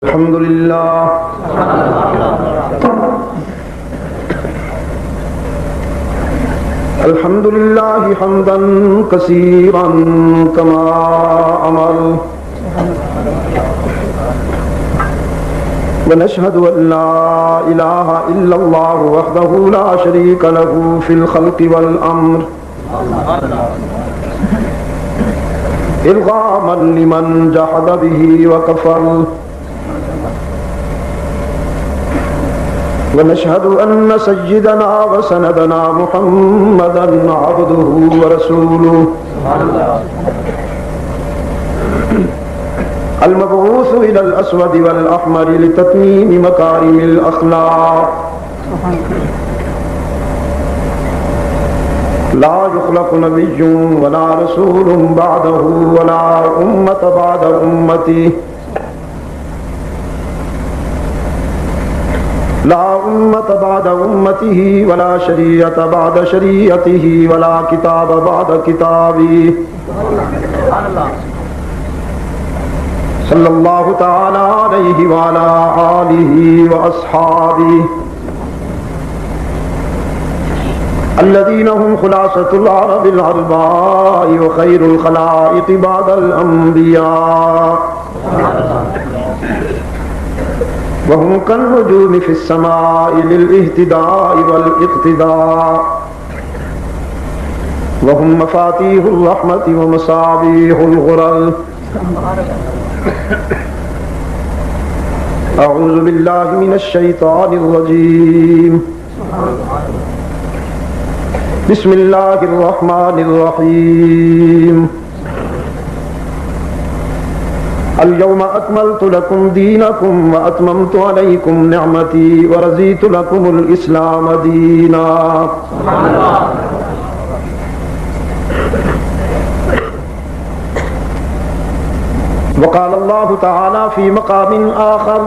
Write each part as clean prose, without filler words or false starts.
الحمد لله الحمد لله حمدا كثيرا كما أمر ونشهد أن لا إله إلا الله وحده لا شريك له في الخلق والأمر إرغاما لمن جحد به وكفر ونشهد أن سيدنا وسندنا محمدا عبده ورسوله المبعوث إلى الأسود والأحمر لتتميم مكارم الأخلاق لا يخلق نبي ولا رسول بعده ولا أمة بعد أمته لا أمة بعد أمته ولا شريعة بعد شريعته ولا كتاب بعد كتابه صلى الله تعالى عليه وعلى آله وأصحابه الذين هم خلاصة العرب العرباء وخير الخلائق بعد الأنبياء وهم كالنجوم في السماء للاهتداء والاقتداء وهم مفاتيح الرحمة ومصابيح الغرر أعوذ بالله من الشيطان الرجيم بسم الله الرحمن الرحيم اليوم أكملت لكم دينكم وأتممت عليكم نعمتي ورضيت لكم الإسلام دينا وقال الله تعالى في مقام آخر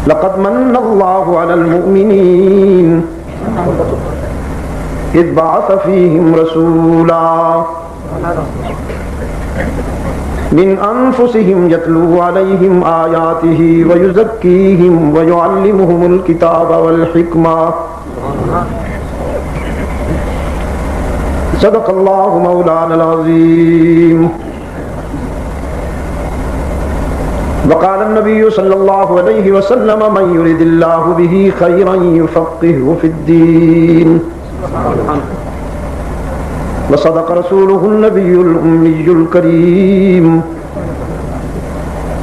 لقد من الله على المؤمنين إذ بعث فيهم رسولا من أنفسهم يتلو عليهم آياته ويزكيهم ويعلمهم الكتاب والحكمة صدق الله مولانا العظيم وقال النبي صلى الله عليه وسلم من يرد الله به خيرا يفقهه في الدين وصدق رسوله النبي الأمي الكريم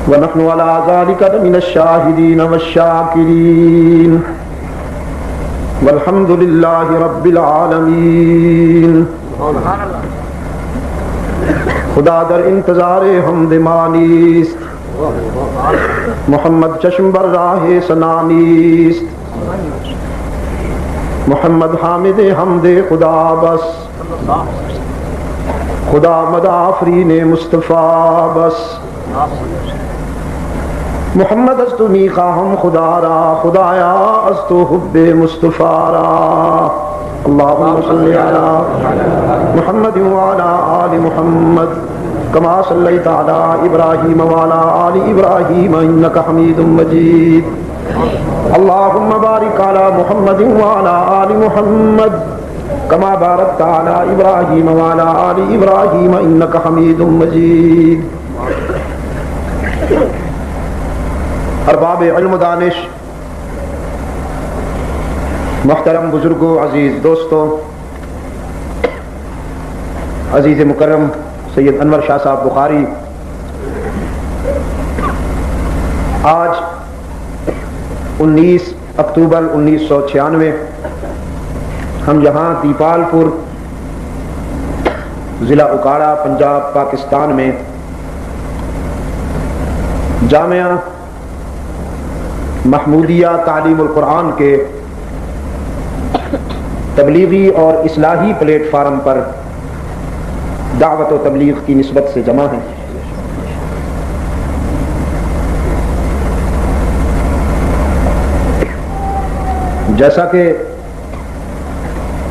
ونحن على ذلك من الشاهدين والشاكرين والحمد لله رب العالمين خدا در انتظار حمد مانیست محمد چشم بر راہ سنانیست محمد حامد حمد خدا بس خدا مدافرین مصطفیٰ بس محمد است میخواهم خدا را خدایا است حب مصطفیٰ را اللهم صل علی محمد وعلى آل محمد كما صليت على إبراهيم وعلى آل إبراهيم إنك حميد مجيد اللهم بارك على محمد وعلى آل محمد كما باركت على إبراهيم وعلى آل إبراهيم إنك حميد مجيد ارباب علم و دانش، محترم بزرگوں، عزیز دوستوں، عزیز مکرم سید انور شاہ صاحب بخاری، آج 19 اکتوبر 1996 ہم یہاں دیپال پور ضلع اکاڑا پنجاب پاکستان میں جامعہ محمودیہ تعلیم القرآن کے تبلیغی اور اصلاحی پلیٹ فارم پر دعوت و تبلیغ کی نسبت سے جمع ہیں۔ جیسا کہ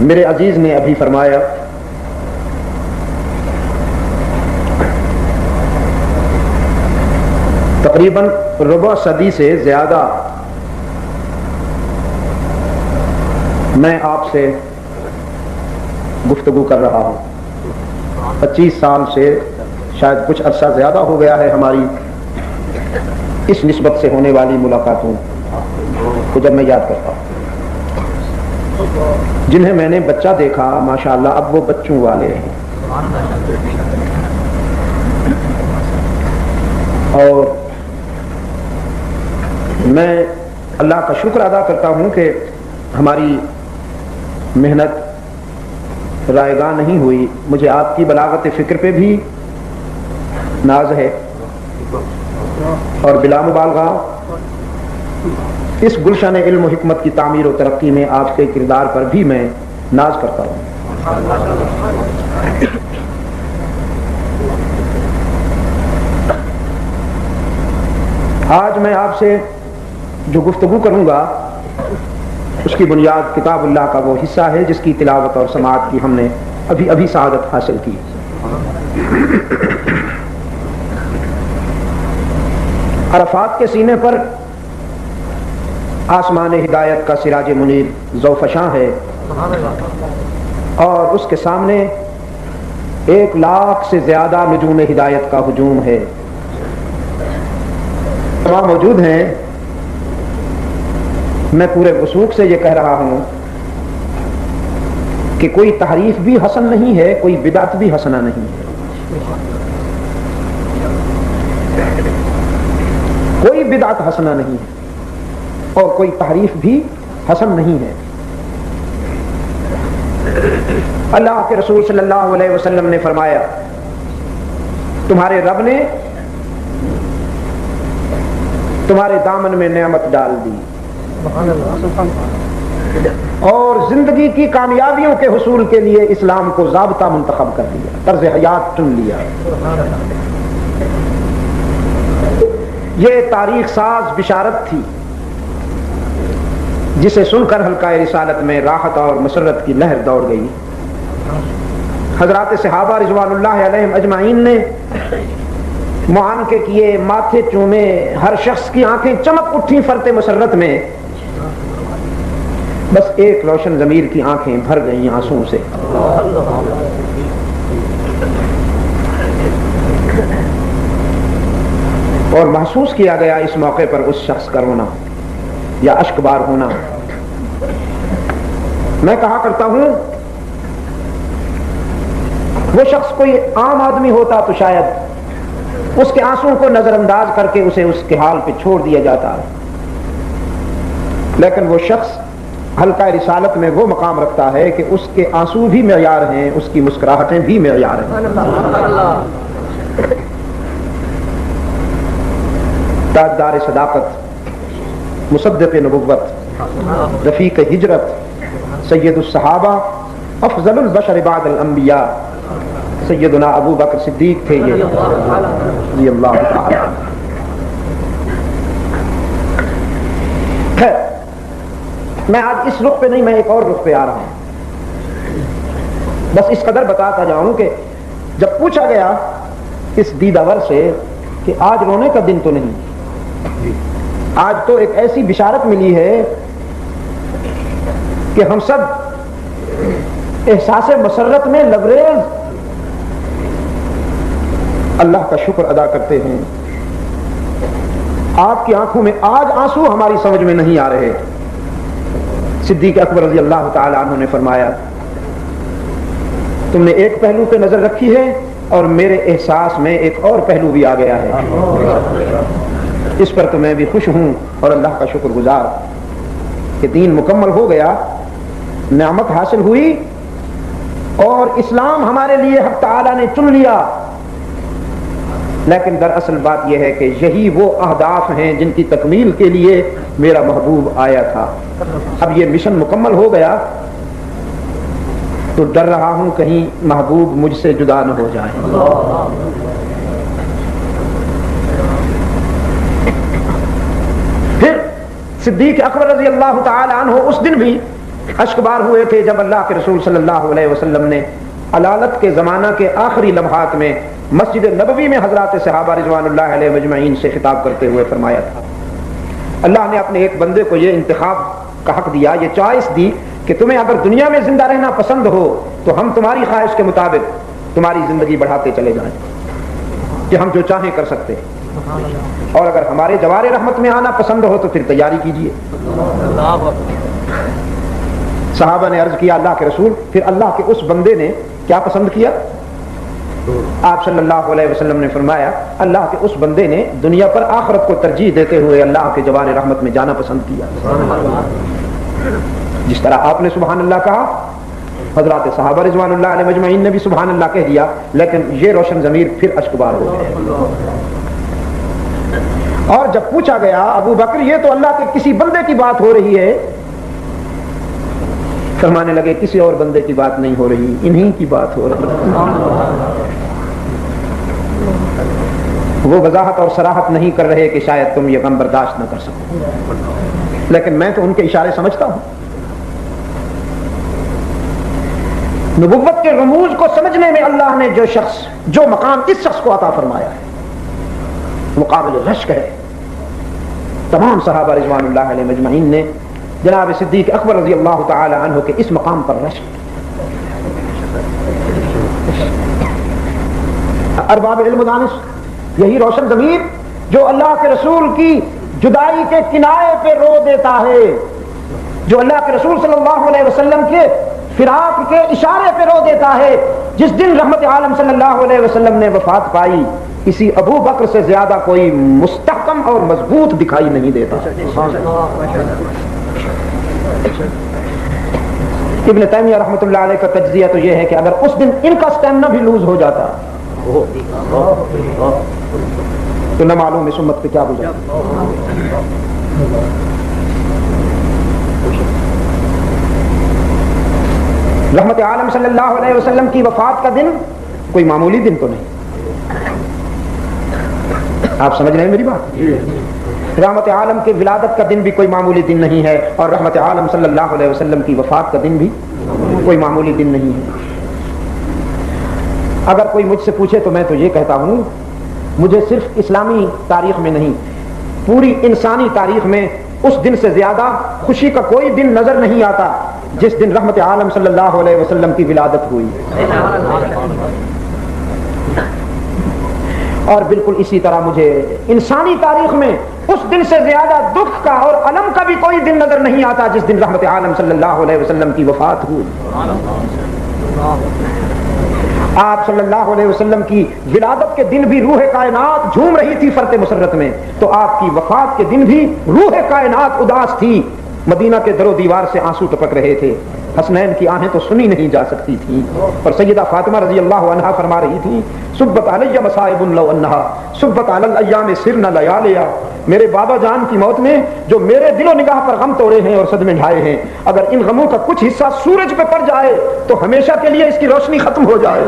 میرے عزیز نے ابھی فرمایا، تقریباً ربع صدی سے زیادہ میں آپ سے گفتگو کر رہا ہوں. 25 سال سے شاید کچھ عرصہ زیادہ ہو گیا ہے ہماری اس نسبت سے ہونے والی ملاقاتوں کو جب میں یاد کرتا ہوں. جنہیں میں نے بچہ دیکھا ماشاءاللہ اب وہ بچوں والے ہیں، اور میں اللہ کا شکر ادا کرتا ہوں کہ ہماری محنت رائگاں نہیں ہوئی. مجھے آپ کی بلاغت فکر پہ بھی ناز ہے، اور بلا مبالغہ اس گلشن علم و حکمت کی تعمیر و ترقی میں آپ کے کردار پر بھی میں ناز کرتا ہوں. آج میں آپ سے جو گفتگو کروں گا اس کی بنیاد کتاب اللہ کا وہ حصہ ہے جس کی تلاوت اور سماعت کی ہم نے ابھی سعادت حاصل کی. عرفات کے سینے پر آسمان ہدایت کا سراج منیر ذوفشاں ہے، اور اس کے سامنے 1,00,000 سے زیادہ نجوم ہدایت کا ہجوم ہے. وہاں موجود ہیں. میں پورے وثوق سے یہ کہہ رہا ہوں کہ کوئی تحریف بھی حسن نہیں ہے، کوئی بدعت بھی حسنہ نہیں ہے. کوئی بدعت حسنہ نہیں ہے اور کوئی تحریف بھی حسن نہیں ہے. اللہ کے رسول صلی اللہ علیہ وسلم نے فرمایا تمہارے رب نے تمہارے دامن میں نعمت ڈال دی اور زندگی کی کامیابیوں کے حصول کے لیے اسلام کو ضابطہ منتخب کر دیا، طرز حیات چن لیا. یہ تاریخ ساز بشارت تھی جسے سن کر حلقہ رسالت میں راحت اور مسرت کی لہر دوڑ گئی. حضرات صحابہ رضوان اللہ علیہم اجمعین نے معانقے کیے، ماتھے چومے، ہر شخص کی آنکھیں چمک اٹھی فرتے مسرت میں. بس ایک روشن ضمیر کی آنکھیں بھر گئیں آنسوں سے. اور محسوس کیا گیا اس موقع پر اس شخص کا رونا یا اشک بار ہونا. میں کہا کرتا ہوں وہ شخص کوئی عام آدمی ہوتا تو شاید اس کے آنسوں کو نظر انداز کر کے اسے اس کے حال پہ چھوڑ دیا جاتا، لیکن وہ شخص حلقہ رسالت میں وہ مقام رکھتا ہے کہ اس کے آنسو بھی معیار ہیں، اس کی مسکراہٹیں بھی معیار ہیں. تاجدار صداقت، مصدق نبوت، رفیق ہجرت، سید الصحابہ، افضل البشر بعد الانبیاء سیدنا ابو بکر صدیق تھے یہ رضی اللہ تعالی. خیر، میں آج اس رخ پہ نہیں، میں ایک اور رخ پہ آ رہا ہوں. بس اس قدر بتاتا جاؤں کہ جب پوچھا گیا اس دیداور سے کہ آج رونے کا دن تو نہیں، آج تو ایک ایسی بشارت ملی ہے کہ ہم سب احساس مسرت میں لبریز اللہ کا شکر ادا کرتے ہیں. آپ کی آنکھوں میں آج آنسو ہماری سمجھ میں نہیں آ رہے. صدیق اکبر رضی اللہ تعالی عنہ نے فرمایا تم نے ایک پہلو پہ نظر رکھی ہے اور میرے احساس میں ایک اور پہلو بھی آ گیا ہے. اس پر تو میں بھی خوش ہوں اور اللہ کا شکر گزار کہ دین مکمل ہو گیا، نعمت حاصل ہوئی اور اسلام ہمارے لیے حق تعالی نے چن لیا. لیکن دراصل بات یہ ہے کہ یہی وہ اہداف ہیں جن کی تکمیل کے لیے میرا محبوب آیا تھا. اب یہ مشن مکمل ہو گیا تو ڈر رہا ہوں کہیں محبوب مجھ سے جدا نہ ہو جائے. پھر صدیق اکبر رضی اللہ تعالی عنہ اس دن بھی اشک بار ہوئے تھے جب اللہ کے رسول صلی اللہ علیہ وسلم نے علالت کے زمانہ کے آخری لمحات میں مسجد نبوی میں حضرات صحابہ رضوان اللہ علیہ مجمعین سے خطاب کرتے ہوئے فرمایا تھا، اللہ نے اپنے ایک بندے کو یہ انتخاب کا حق دیا، یہ چوائس دی کہ تمہیں اگر دنیا میں زندہ رہنا پسند ہو تو ہم تمہاری خواہش کے مطابق تمہاری زندگی بڑھاتے چلے جائیں کہ ہم جو چاہیں کر سکتے ہیں، اور اگر ہمارے جوار رحمت میں آنا پسند ہو تو پھر تیاری کیجیے۔ صحابہ نے عرض کیا اللہ کے رسول، پھر اللہ کے اس بندے نے کیا پسند کیا؟ آپ صلی اللہ علیہ وسلم نے فرمایا اللہ کے اس بندے نے دنیا پر آخرت کو ترجیح دیتے ہوئے اللہ کے جوار رحمت میں جانا پسند کیا۔ جس طرح آپ نے سبحان اللہ کہا، حضرات صحابہ رضوان اللہ علیہ مجمعین نے بھی سبحان اللہ کہہ دیا، لیکن یہ روشن ضمیر پھر اشکبار ہو گئے۔ اور جب پوچھا گیا ابو بکر یہ تو اللہ کے کسی بندے کی بات ہو رہی ہے، فرمانے لگے کسی اور بندے کی بات نہیں ہو رہی، انہی کی بات ہو رہی ہے۔ وہ وضاحت اور صراحت نہیں کر رہے کہ شاید تم یہ غم برداشت نہ کر سکو، لیکن میں تو ان کے اشارے سمجھتا ہوں۔ نبوت کے رموز کو سمجھنے میں اللہ نے جو مقام اس شخص کو عطا فرمایا ہے وہ قابل رشک ہے۔ تمام صحابہ رضوان اللہ علیہ مجمعین نے جناب صدیق اکبر رضی اللہ تعالی عنہ کے اس مقام پر رشک۔ ارباب علم و دانش، یہی روشن ضمیر جو اللہ کے رسول کی جدائی کے کنارے پہ رو دیتا ہے، جو اللہ کے رسول صلی اللہ علیہ وسلم کے فراق کے اشارے پہ رو دیتا ہے، جس دن رحمت عالم صلی اللہ علیہ وسلم نے وفات پائی اسی ابو بکر سے زیادہ کوئی مستحکم اور مضبوط دکھائی نہیں دیتا۔ ابن تیمیہ رحمۃ اللہ علیہ کا تجزیہ تو یہ ہے کہ اگر اس دن ان کا اسٹیمنا بھی لوز ہو جاتا تو نہ معلوم اس امت پہ کیا گزرتا۔ رحمت عالم صلی اللہ علیہ وسلم کی وفات کا دن کوئی معمولی دن تو نہیں، آپ سمجھ رہے ہیں میری بات؟ رحمت عالم کے ولادت کا دن بھی کوئی معمولی دن نہیں ہے، اور رحمت عالم صلی اللہ علیہ وسلم کی وفات کا دن بھی کوئی معمولی دن نہیں ہے۔ اگر کوئی مجھ سے پوچھے تو میں تو یہ کہتا ہوں مجھے صرف اسلامی تاریخ میں نہیں پوری انسانی تاریخ میں اس دن سے زیادہ خوشی کا کوئی دن نظر نہیں آتا جس دن رحمت عالم صلی اللہ علیہ وسلم کی ولادت ہوئی، اور بالکل اسی طرح مجھے انسانی تاریخ میں اس دن سے زیادہ دکھ کا اور الم کا بھی کوئی دن نظر نہیں آتا جس دن رحمت عالم صلی اللہ علیہ وسلم کی وفات ہوئی۔ آپ صلی اللہ علیہ وسلم کی ولادت کے دن بھی روح کائنات جھوم رہی تھی فرط مسرت میں، تو آپ کی وفات کے دن بھی روح کائنات اداس تھی، مدینہ کے در و دیوار سے آنسو ٹپک رہے تھے، حسنین کی آہیں تو سنی نہیں جا سکتی تھی، اور سیدہ فاطمہ رضی اللہ عنہا فرما رہی تھی صبت علی مصائب لو انہا صبت علی الایام سرن لیالیا، میرے بابا جان کی موت میں جو میرے دل و نگاہ پر غم توڑے ہیں اور صدمے ڈھائے ہیں، اگر ان غموں کا کچھ حصہ سورج پہ پڑ جائے تو ہمیشہ کے لیے اس کی روشنی ختم ہو جائے۔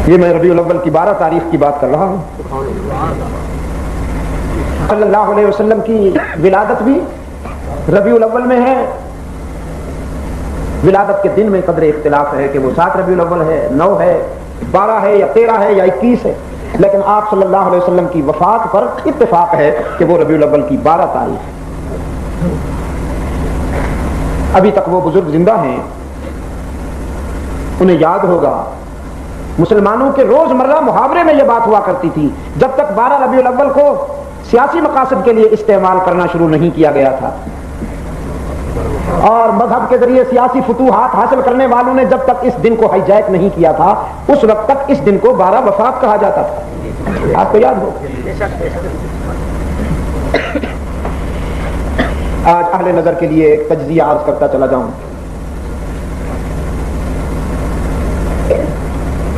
یہ میں ربیع الاول کی 12 تاریخ کی بات کر رہا ہوں۔ صلی اللہ علیہ وسلم کی ولادت بھی ربیع الاول میں ہے، ولادت کے دن میں قدر اختلاف ہے کہ وہ 7 ربیع الاول ہے، 9 ہے، 12 ہے یا 13 ہے یا 21 ہے، لیکن آپ صلی اللہ علیہ وسلم کی وفات پر اتفاق ہے کہ وہ ربیع الاول کی 12 تاریخ ہے۔ ابھی تک وہ بزرگ زندہ ہیں، انہیں یاد ہوگا مسلمانوں کے روزمرہ محاورے میں یہ بات ہوا کرتی تھی، جب تک 12 ربیع الاول کو سیاسی مقاصد کے لیے استعمال کرنا شروع نہیں کیا گیا تھا، اور مذہب کے ذریعے سیاسی فتوحات حاصل کرنے والوں نے جب تک اس دن کو ہائی جیک نہیں کیا تھا اس وقت تک اس دن کو 12 وفات کہا جاتا تھا۔ آپ کو یاد ہو؟ آج اہل نظر کے لیے ایک تجزیہ عرض کرتا چلا جاؤں۔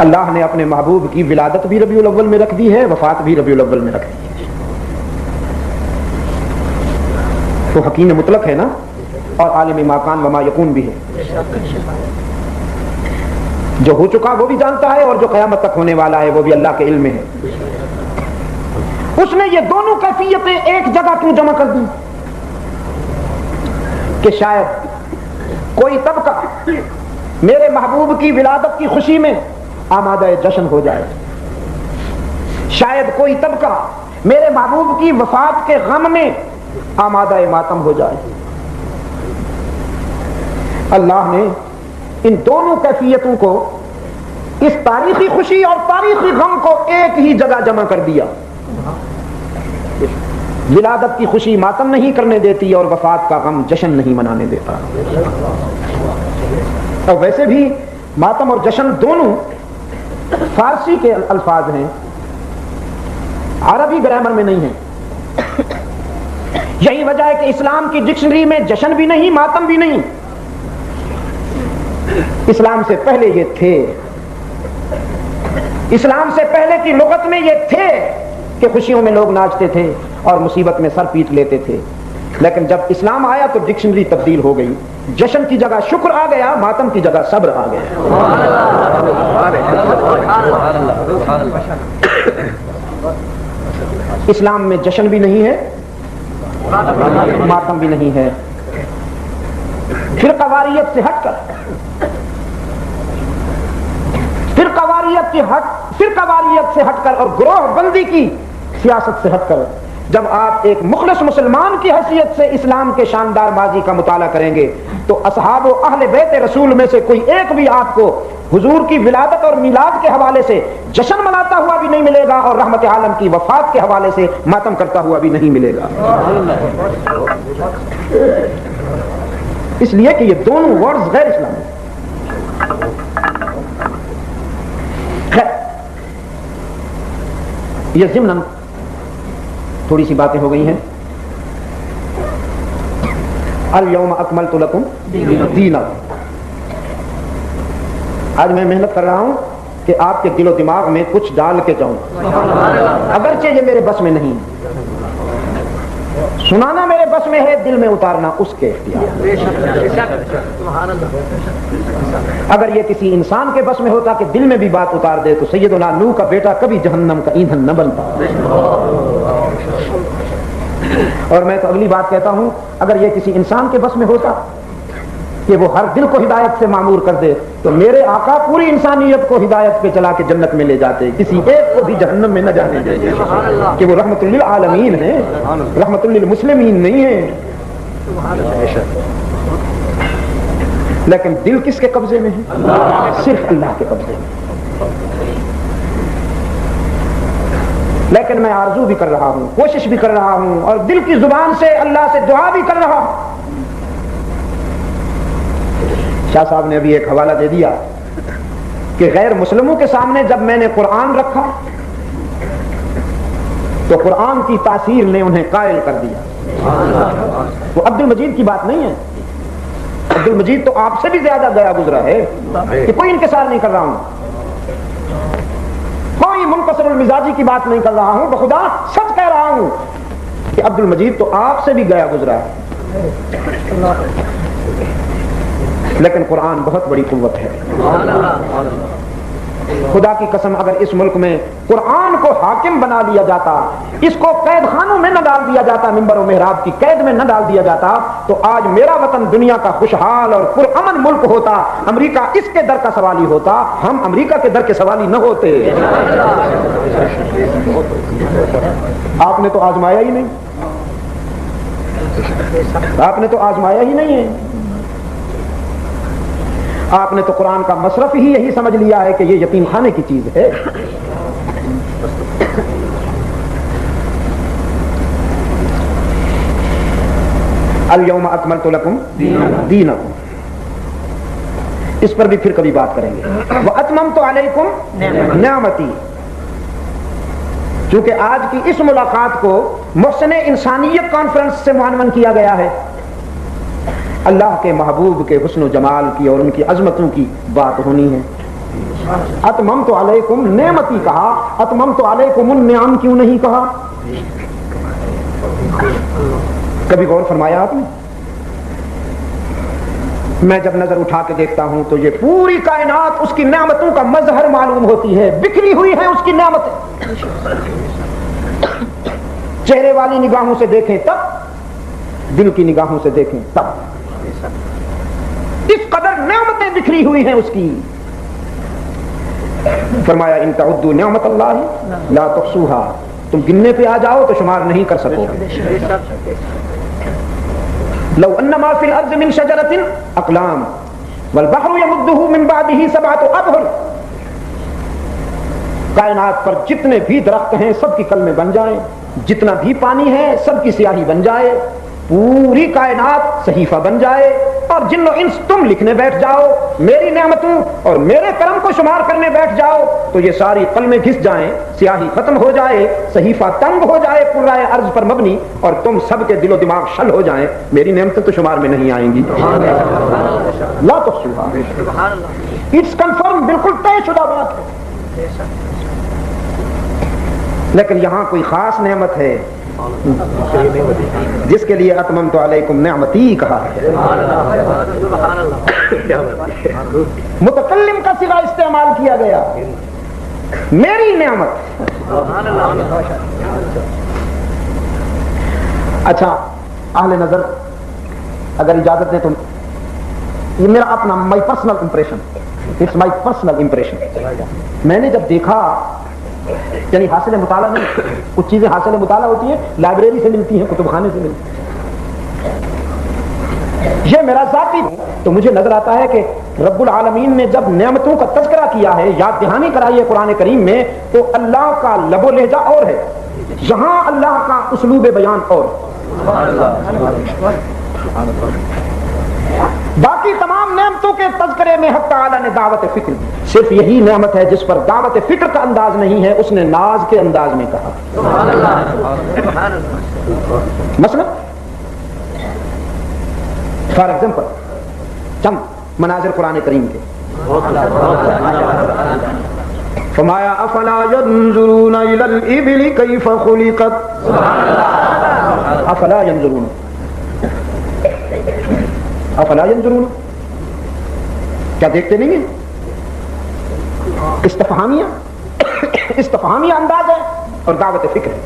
اللہ نے اپنے محبوب کی ولادت بھی ربیع الاول میں رکھ دی ہے، وفات بھی ربیع الاول میں رکھ دی ہے، تو حکیم مطلق ہے نا، اور عالم ما کان وما یکون بھی ہے، جو ہو چکا وہ بھی جانتا ہے اور جو قیامت تک ہونے والا ہے وہ بھی اللہ کے علم میں ہے۔ اس نے یہ دونوں کیفیتیں ایک جگہ کیوں جمع کر دی کہ شاید کوئی طبقہ میرے محبوب کی ولادت کی خوشی میں آمادہ جشن ہو جائے، شاید کوئی طبقہ میرے محبوب کی وفات کے غم میں آمادہ ماتم ہو جائے۔ اللہ نے ان دونوں کیفیتوں کو، اس تاریخی خوشی اور تاریخی غم کو ایک ہی جگہ جمع کر دیا۔ ولادت کی خوشی ماتم نہیں کرنے دیتی اور وفات کا غم جشن نہیں منانے دیتا۔ اور ویسے بھی ماتم اور جشن دونوں فارسی کے الفاظ ہیں، عربی گرامر میں نہیں ہیں۔ یہی وجہ ہے کہ اسلام کی ڈکشنری میں جشن بھی نہیں، ماتم بھی نہیں۔ اسلام سے پہلے یہ تھے، اسلام سے پہلے کی لغت میں یہ تھے کہ خوشیوں میں لوگ ناچتے تھے اور مصیبت میں سر پیٹ لیتے تھے، لیکن جب اسلام آیا تو ڈکشنری تبدیل ہو گئی، جشن کی جگہ شکر آ گیا، ماتم کی جگہ صبر آ گیا۔ اسلام میں جشن بھی نہیں ہے، ماتم بھی نہیں ہے۔ فرقواریت سے ہٹ کر، فرقواریت سے ہٹ کر اور گروہ بندی کی سیاست سے ہٹ کر جب آپ ایک مخلص مسلمان کی حیثیت سے اسلام کے شاندار ماضی کا مطالعہ کریں گے تو اصحاب و اہل بیت رسول میں سے کوئی ایک بھی آپ کو حضور کی ولادت اور میلاد کے حوالے سے جشن مناتا ہوا بھی نہیں ملے گا اور رحمت عالم کی وفات کے حوالے سے ماتم کرتا ہوا بھی نہیں ملے گا، اس لیے کہ یہ دونوں ورڈز غیر اسلامی۔ یہ ضمن تھوڑی سی باتیں ہو گئی ہیں۔ الیوم اکملت لکم دینکم، آج میں محنت کر رہا ہوں کہ آپ کے دل و دماغ میں کچھ ڈال کے جاؤں، اگرچہ یہ میرے بس میں نہیں، سنانا میرے بس میں ہے، دل میں اتارنا اس کے اختیار۔ اگر یہ کسی انسان کے بس میں ہوتا کہ دل میں بھی بات اتار دے تو سیدنا نوح کا بیٹا کبھی جہنم کا ایندھن نہ بنتا۔ اور میں تو اگلی بات کہتا ہوں، اگر یہ کسی انسان کے بس میں ہوتا کہ وہ ہر دل کو ہدایت سے معمور کر دے تو میرے آقا پوری انسانیت کو ہدایت پہ چلا کے جنت میں لے جاتے، کسی ایک کو بھی جہنم میں نہ جانے دیتے، کہ وہ رحمت للعالمین ہیں، رحمت للمسلمین نہیں ہیں۔ لیکن دل کس کے قبضے میں ہے؟ صرف اللہ کے قبضے میں۔ لیکن میں آرزو بھی کر رہا ہوں، کوشش بھی کر رہا ہوں اور دل کی زبان سے اللہ سے دعا بھی کر رہا ہوں۔ شاہ صاحب نے ابھی ایک حوالہ دے دیا کہ غیر مسلموں کے سامنے جب میں نے قرآن رکھا تو قرآن کی تاثیر نے انہیں قائل کر دیا۔ وہ عبد المجید کی بات نہیں ہے، عبد المجید تو آپ سے بھی زیادہ گیا گزرا ہے، کہ کوئی انکسار نہیں کر رہا ہوں، کوئی منکسر المزاجی کی بات نہیں کر رہا ہوں، بخدا سچ کہہ رہا ہوں کہ عبد المجید تو آپ سے بھی گیا گزرا ہے، لیکن قرآن بہت بڑی قوت ہے۔ خدا کی قسم اگر اس ملک میں قرآن کو حاکم بنا لیا جاتا، اس کو قید خانوں میں نہ ڈال دیا جاتا، منبر و محراب کی قید میں نہ ڈال دیا جاتا، تو آج میرا وطن دنیا کا خوشحال اور پرامن ملک ہوتا، امریکہ اس کے در کا سوالی ہوتا، ہم امریکہ کے در کے سوالی نہ ہوتے۔ آپ نے تو آزمایا ہی نہیں، آپ نے تو آزمایا ہی نہیں ہے، آپ نے تو قرآن کا مصرف ہی یہی سمجھ لیا ہے کہ یہ یتیم خانے کی چیز ہے۔ الیوم اکملت لکم دینکم، اس پر بھی پھر کبھی بات کریں گے۔ واتممت علیکم نعمتی، چونکہ آج کی اس ملاقات کو محسن انسانیت کانفرنس سے معنون کیا گیا ہے، اللہ کے محبوب کے حسن و جمال کی اور ان کی عظمتوں کی بات ہونی ہے۔ اتممت علیکم نعمتی کہا، اتممت علیکم النعم کیوں نہیں کہا؟ کبھی غور فرمایا آپ نے؟ میں جب نظر اٹھا کے دیکھتا ہوں تو یہ پوری کائنات اس کی نعمتوں کا مظہر معلوم ہوتی ہے، بکھری ہوئی ہیں اس کی نعمتیں۔ چہرے والی نگاہوں سے دیکھیں تب، دل کی نگاہوں سے دیکھیں تب، کس قدر نعمتیں بکھری ہوئی ہیں اس کی. فرمایا ان تعدوا نعمت اللہ لا تحصوها, تم گننے پہ آ جاؤ تو شمار نہیں کر سکو گے. لو ان ما فی الارض من شجرة اقلام والبحر يمده من بعده 7 ابحر, کائنات پر جتنے بھی درخت ہیں سب کی کلمیں بن جائیں, جتنا بھی پانی ہے سب کی سیاہی بن جائے, پوری کائنات صحیفہ بن جائے, اور جن و انس تم لکھنے بیٹھ جاؤ, میری نعمتوں اور میرے کرم کو شمار کرنے بیٹھ جاؤ, تو یہ ساری قلمیں گھس جائیں, سیاہی ختم ہو جائے, صحیفہ تنگ ہو جائے قرائے ارض پر مبنی, اور تم سب کے دل و دماغ شل ہو جائیں, میری نعمتیں تو شمار میں نہیں آئیں گی. لا تحصوها, اٹس کنفرم, بالکل طے شدہ بات ہے. لیکن یہاں کوئی خاص نعمت ہے جس کے لیے اتممت علیکم نعمتی کہا ہے. متکلم کا صیغہ استعمال کیا گیا, میری نعمت. اچھا اہل نظر اگر اجازت دیں تو یہ میرا اپنا my personal impression, it's my personal impression. میں نے جب دیکھا, یعنی حاصل مطالعہ نہیں, کچھ چیزیں حاصل مطالعہ ہوتی ہیں لائبریری سے ملتی ہیں, کتب خانے سے ملتی ہیں, یہ میرا ذاتی, تو مجھے نظر آتا ہے کہ رب العالمین نے جب نعمتوں کا تذکرہ کیا ہے, یاد دہانی کرائی ہے قرآن کریم میں, تو اللہ کا لب و لہجہ اور ہے, یہاں اللہ کا اسلوب بیان اور. باقی تمام نعمتوں کے تذکرے میں حق تعالی نے دعوت فکر دی, صرف یہی نعمت ہے جس پر دعوت فکر کا انداز نہیں ہے, اس نے ناز کے انداز میں کہا. مثلا فار ایگزامپل چند مناظر قرآن کریم کے, فرمایا افلا ينظرون الى الابل كيف خلقت, افلا ينظرون, افلا ينظرون, کیا دیکھتے نہیں ہیں؟ استفہامیہ انداز ہے اور دعوت فکر ہے.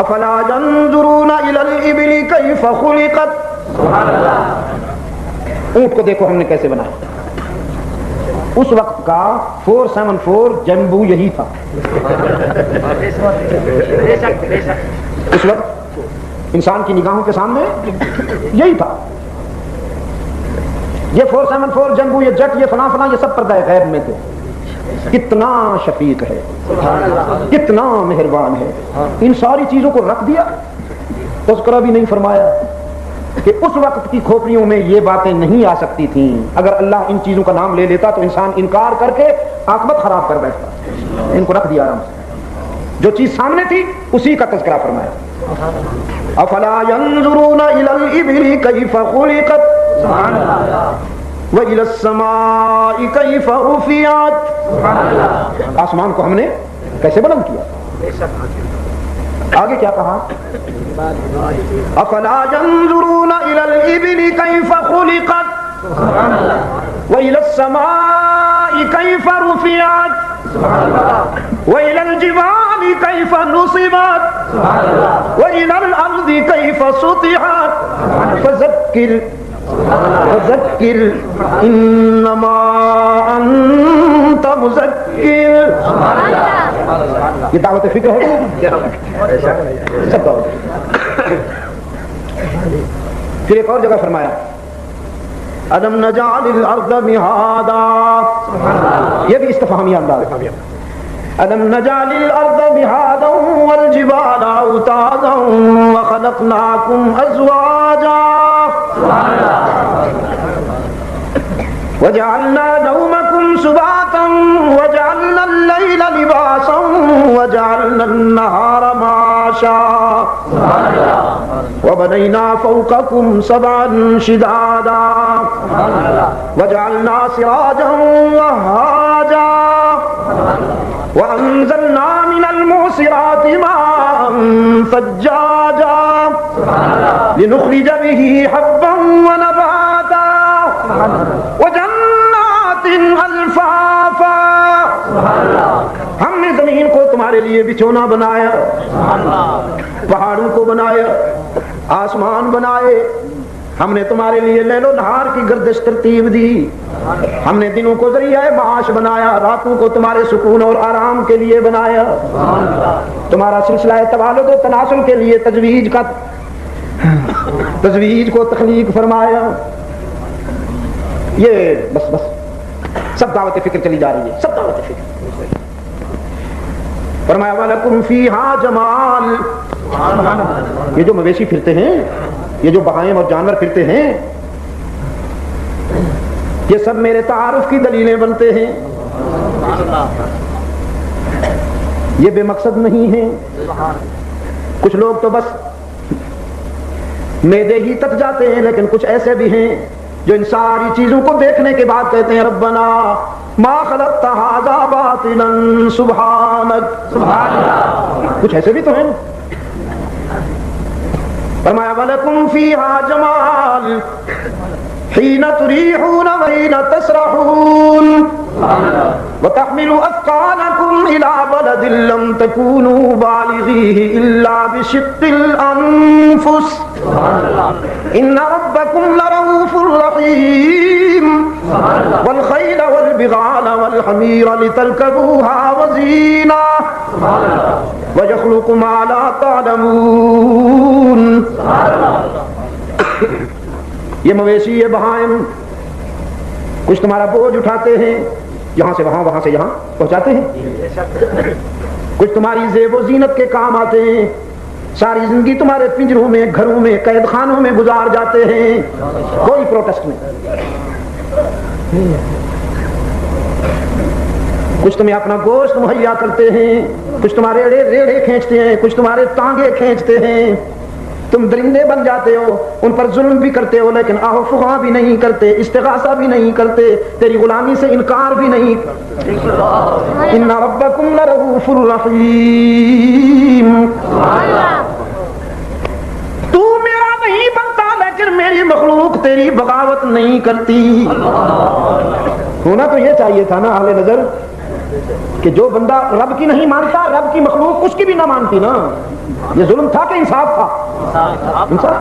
افلا ينظرون الى الابل كيف خلقت, اونٹ کو دیکھو ہم نے کیسے بنایا. اس وقت کا 474 جنبو یہی تھا. اس وقت انسان کی نگاہوں کے سامنے یہی تھا. یہ 474 جنبو, یہ جٹ, یہ فلاں فلاں, یہ سب پردہ غیب میں تھے. کتنا شفیق ہے, کتنا مہربان ہے, ان ساری چیزوں کو رکھ دیا, تذکرہ بھی نہیں فرمایا کہ اس وقت کی کھوپڑیوں میں یہ باتیں نہیں آ سکتی تھیں. اگر اللہ ان چیزوں کا نام لے لیتا تو انسان انکار کر کے عاقبت خراب کر بیٹھتا. ان کو رکھ دیا آرام سے, جو چیز سامنے تھی اسی کا تذکرہ فرمایا. افلا ينظرون الى الابل كيف خلقت والى السماء كيف رفعت, آسمان کو ہم نے کیسے بلند کیا. آگے کیا کہا, افلا ينظرون الى الابل كيف خلقت والى السماء كيف رفعت وإلى الجبال كيف نصبت وإلى الأرض كيف سطحت فذكر إنما أنت مذكر. یہ دعوت فکر ہے. پھر ایک اور جگہ فرمایا ألم نجعل الأرض مهادا, یہ بھی استفهامیہ انداز ہے. ألم نجعل الأرض مهادا والجبال أوتادا وخلقناكم أزواجا وجعلنا نومكم سباتا وجعلنا الليل لباسا وجعلنا النهار معاشا وبنينا فوقكم سبعا شدادا وجعلنا سراجا وهاجا وأنزلنا من المعصرات ماء ثجاجا لنخرج به حبا ونباتا وجنات الفافا. ہم نے زمین کو تمہارے لیے بچھونا بنایا, پہاڑوں کو بنایا, آسمان بنائے, ہم نے تمہارے لیے لیل و نہار کی گردش ترتیب دی, ہم نے دنوں کو ذریعہ معاش بنایا, راتوں کو تمہارے سکون اور آرام کے لیے بنایا, تمہارا سلسلہ توالد و تناسل کے لیے تزویج کو تخلیق فرمایا. یہ بس سب دعوت فکر چلی جا رہی ہے, سب دعوت فکر. فرمایا وَلَكُمْ فِيهَا جَمَالٌ. یہ جو مویشی پھرتے ہیں, یہ جو بہائم اور جانور پھرتے ہیں, یہ سب میرے تعارف کی دلیلیں بنتے ہیں. یہ بے مقصد نہیں ہیں. کچھ لوگ تو بس میدے ہی تک جاتے ہیں, لیکن کچھ ایسے بھی ہیں جو ان ساری چیزوں کو دیکھنے کے بعد کہتے ہیں ربنا ما خلقت هذا باطلا سبحانک. کچھ ایسے بھی تو ہیں. فرمایا وَلَكُمْ فِيهَا جَمَالٌ حِينَ تُرِيحُونَ وَحِينَ تَسْرَحُونَ وَتَحْمِلُ أَثْقَالَكُمْ إِلَى بَلَدٍ لَمْ تَكُونُوا بَالِغِيهِ إِلَّا بِشِقِّ الْأَنفُسِ إِنَّ رَبَّكُمْ لَرَءُوفٌ رَحِيمٌ وَالْخَيْلَ وَالْبِغَالَ وَالْحَمِيرَ لِتَرْكَبُوهَا وَزِينَةً وَيَخْلُقُ مَا لَا تَعْلَمُونَ. یہ مویشی, یہ بہائم کچھ تمہارا بوجھ اٹھاتے ہیں, یہاں سے وہاں, وہاں سے یہاں پہنچاتے ہیں. کچھ تمہاری زیب و زینت کے کام آتے ہیں, ساری زندگی تمہارے پنجروں میں, گھروں میں, قید خانوں میں گزار جاتے ہیں. کوئی پروٹیسٹ نہیں. کچھ تمہیں اپنا گوشت مہیا کرتے ہیں, کچھ تمہارے ریڑھے کھینچتے ہیں, کچھ تمہارے ٹانگے کھینچتے ہیں. تم درندے بن جاتے ہو, ان پر ظلم بھی کرتے ہو, لیکن آہو فغاں بھی نہیں کرتے, استغاثہ بھی نہیں کرتے, تیری غلامی سے انکار بھی نہیں. ان ربکم لرؤوف رحیم. تو میرا نہیں بنتا, لیکن میری مخلوق تیری بغاوت نہیں کرتی. ہونا تو یہ چاہیے تھا نا اہل نظر, کہ جو بندہ رب کی نہیں مانتا, رب کی مخلوق اس کی بھی نہ مانتی نا. یہ ظلم تھا کہ انصاف تھا؟ انصاف.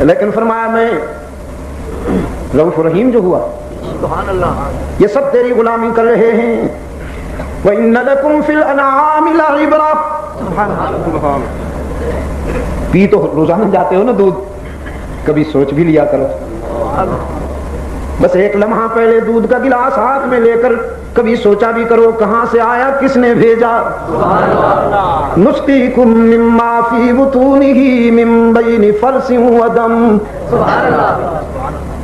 لیکن فرمایا میں رؤوف رحیم جو ہوا, یہ سب تیری غلامی کر رہے ہیں. وَإِنَّ لَكُمْ فِي الْأَنْعَامِ لَعِبْرَةً. پی تو روزانہ جاتے ہو نا دودھ, کبھی سوچ بھی لیا کرو. بس ایک لمحہ پہلے دودھ کا گلاس ہاتھ میں لے کر کبھی سوچا بھی کرو کہاں سے آیا, کس نے بھیجا. نسقيكم مما في بطونه من بين فرث ودم.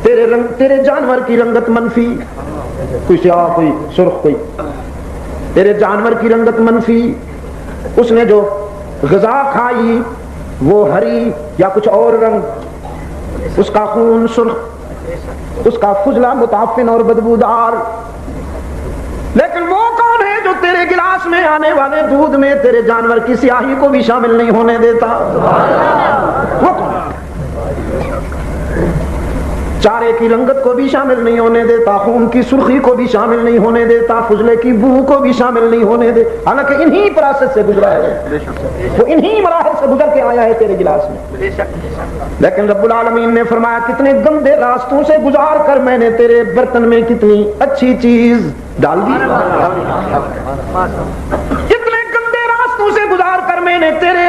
تیرے جانور کی رنگت منفی, کوئی سیاہ کوئی سرخ کوئی, تیرے جانور کی رنگت منفی, اس نے جو غذا کھائی وہ ہری یا کچھ اور رنگ, اس کا خون سرخ, اس کا فضلہ متعفن اور بدبودار. لیکن وہ کون ہے جو تیرے گلاس میں آنے والے دودھ میں تیرے جانور کی سیاہی کو بھی شامل نہیں ہونے دیتا؟ وہ کون؟ چارے کی رنگت کو بھی شامل نہیں ہونے دیتا, خون کی سرخی کو بھی شامل نہیں ہونے دیتا, فضلے کی بو کو بھی شامل نہیں ہونے دے. حالانکہ انہی پروسیس سے گزرا ہے, وہ انہی مراحل سے گزر کے آیا ہے تیرے گلاس میں. لیکن رب العالمین نے فرمایا کتنے گندے راستوں سے گزار کر میں نے تیرے برتن میں کتنی اچھی چیز ڈال دی. کتنے گندے راستوں سے گزار کر میں نے تیرے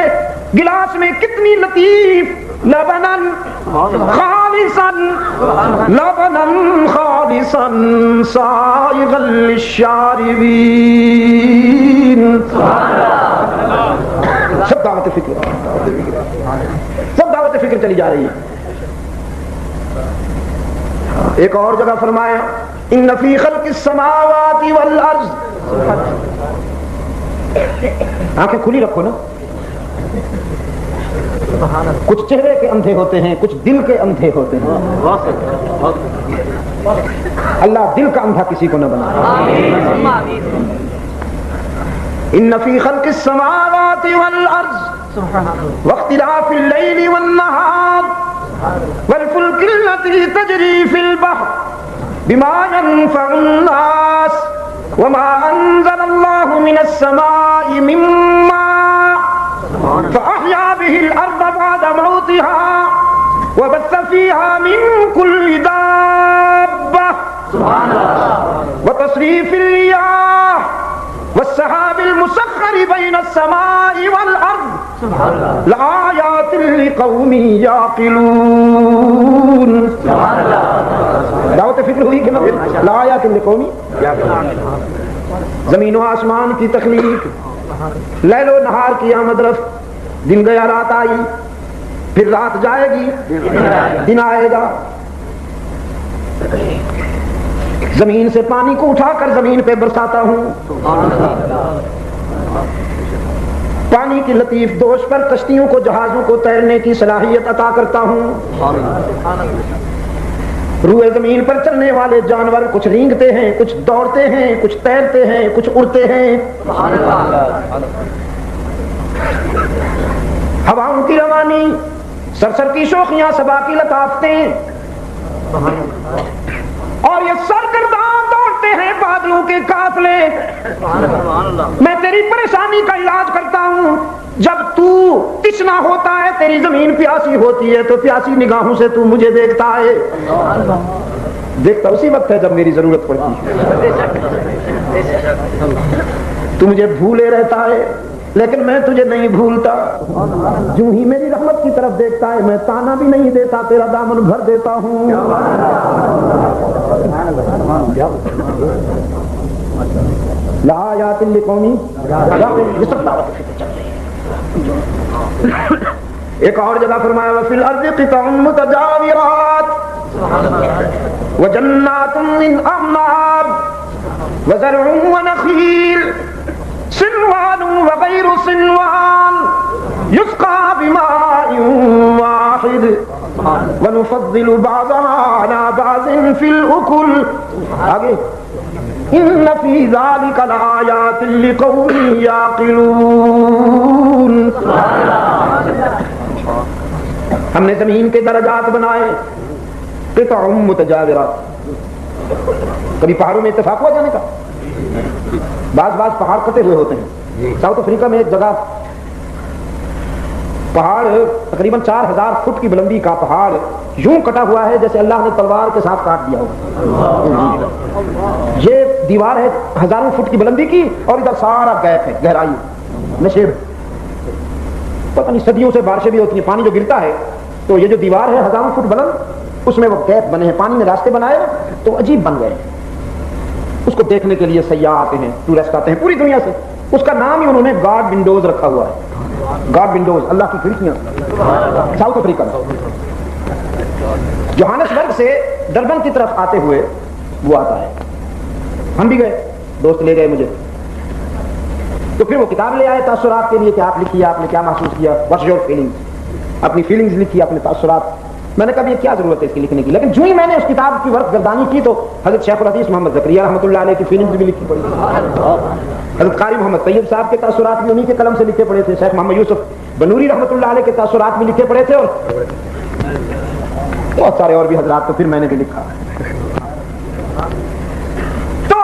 گلاس میں کتنی لطیف لبنن خالصا سائغا للشاربین. سب دعوت فکر, سب دعوت فکر چلی جا رہی ہے. ایک اور جگہ فرمایا ان فی خلق السماوات والارض. آنکھیں کھلی رکھو نا. کچھ چہرے کے اندھے ہوتے ہیں, کچھ دل کے اندھے ہوتے ہیں. اللہ دل کا اندھا کسی کو نہ بنا. ان فی خلق السماوات والارض واختلاف اللیل والنہار والفلک التي تجری فی البحر بما ينفع الناس وما انزل اللہ من السماء من ماء فاحیا به الارض بعد موتها وبث فيها من كل دابة وتصريف الرياح والسحاب المسخر بين السماء والارض لآيات لقوم يعقلون. دعوت فکر ہوئی کہ لآیات لقوم یعقلون. زمین و آسمان کی تخلیق، لیل و نہار کی آمد رفت، دن گیا رات آئی، پھر رات جائے گی دن آئے گا. زمین سے پانی کو اٹھا کر زمین پہ برساتا ہوں، پانی کی لطیف دوش پر کشتیوں کو جہازوں کو تیرنے کی صلاحیت عطا کرتا ہوں. روئے زمین پر چلنے والے جانور کچھ رینگتے ہیں، کچھ دوڑتے ہیں، کچھ تیرتے ہیں، کچھ اڑتے ہیں. ہواؤں کی روانی، سرسر کی شوخیاں، صبا کی لطافتیں، اور یہ سرگرداں دوڑتے ہیں بادلوں کے قافلے. میں تیری پریشانی کا علاج کرتا ہوں. جب تو تشنا ہوتا ہے، تیری زمین پیاسی ہوتی ہے، تو پیاسی نگاہوں سے تو مجھے دیکھتا ہے. دیکھتا اسی وقت ہے جب میری ضرورت پڑتی ہے. تو مجھے بھولے رہتا ہے لیکن میں تجھے نہیں بھولتا. جو ہی میری رحمت کی طرف دیکھتا ہے میں تانا بھی نہیں دیتا، تیرا دامن بھر دیتا ہوں. لآیات لقوم یعقلون. ایک اور جگہ فرمایا وفی الارض قطع متجاورات وجنات من اعناب وزرع ونخیل صنوان وغیر صنوان یسقى بماء واحد ونفضل بعضها على بعض في الأكل. آگے ان فی ذلک لآیات لقوم یعقلون. ہم نے زمین کے درجات بنائے قطع متجاورات. کبھی پہاڑوں میں اتفاق ہوا جانے کا؟ بعض پہاڑ کٹے ہوئے ہوتے ہیں. ساؤتھ افریقہ میں ایک جگہ پہاڑ تقریباً 4000 فٹ کی بلندی کا پہاڑ یوں کٹا ہوا ہے جیسے اللہ نے تلوار کے ساتھ کاٹ دیا ہوگا. یہ دیوار ہے 1000 فٹ کی بلندی کی اور ادھر سارا گیپ ہے، گہرائی نشیب. پتہ نہیں صدیوں سے بارشیں بھی ہوتی ہیں، پانی جو گرتا ہے تو یہ جو دیوار ہے 1000 فٹ بلند، اس میں وہ گیپ بنے ہیں، پانی میں راستے بنائے تو عجیب بن گئے. اس کو دیکھنے کے لیے سیاح آتے ہیں، ٹورسٹ آتے ہیں پوری دنیا سے. اس کا نام ہی انہوں نے گاڈ ونڈوز رکھا ہوا ہے. گاڈ ونڈوز، اللہ کی کھڑکیاں. ساؤتھ افریقہ جوہانسبرگ سے ڈربن کی طرف آتے ہوئے وہ آتا ہے. ہم بھی گئے، دوست لے گئے مجھے. تو پھر وہ کتاب لے آئے تاثرات کے لیے کہ آپ لکھیے آپ نے کیا محسوس کیا، واٹس یور فیلنگز. اپنی فیلنگز لکھی، اپنے تاثرات. میں نے کہا یہ کیا ضرورت ہے اس کی لکھنے کی، لیکن جو ہی میں نے اس کتاب کی ورق گردانی کی تو حضرت شیخ الحدیث محمد زکریا رحمۃ اللہ علیہ کی فیلنگز بھی لکھی پڑی. حضرت قاری محمد طیب صاحب کے تاثرات بھی انہی کے قلم سے لکھے پڑے تھے. شیخ محمد یوسف بنوری رحمۃ اللہ علیہ کے تاثرات بھی لکھے پڑے تھے، اور بہت سارے اور بھی حضرات. تو پھر میں نے بھی لکھا. تو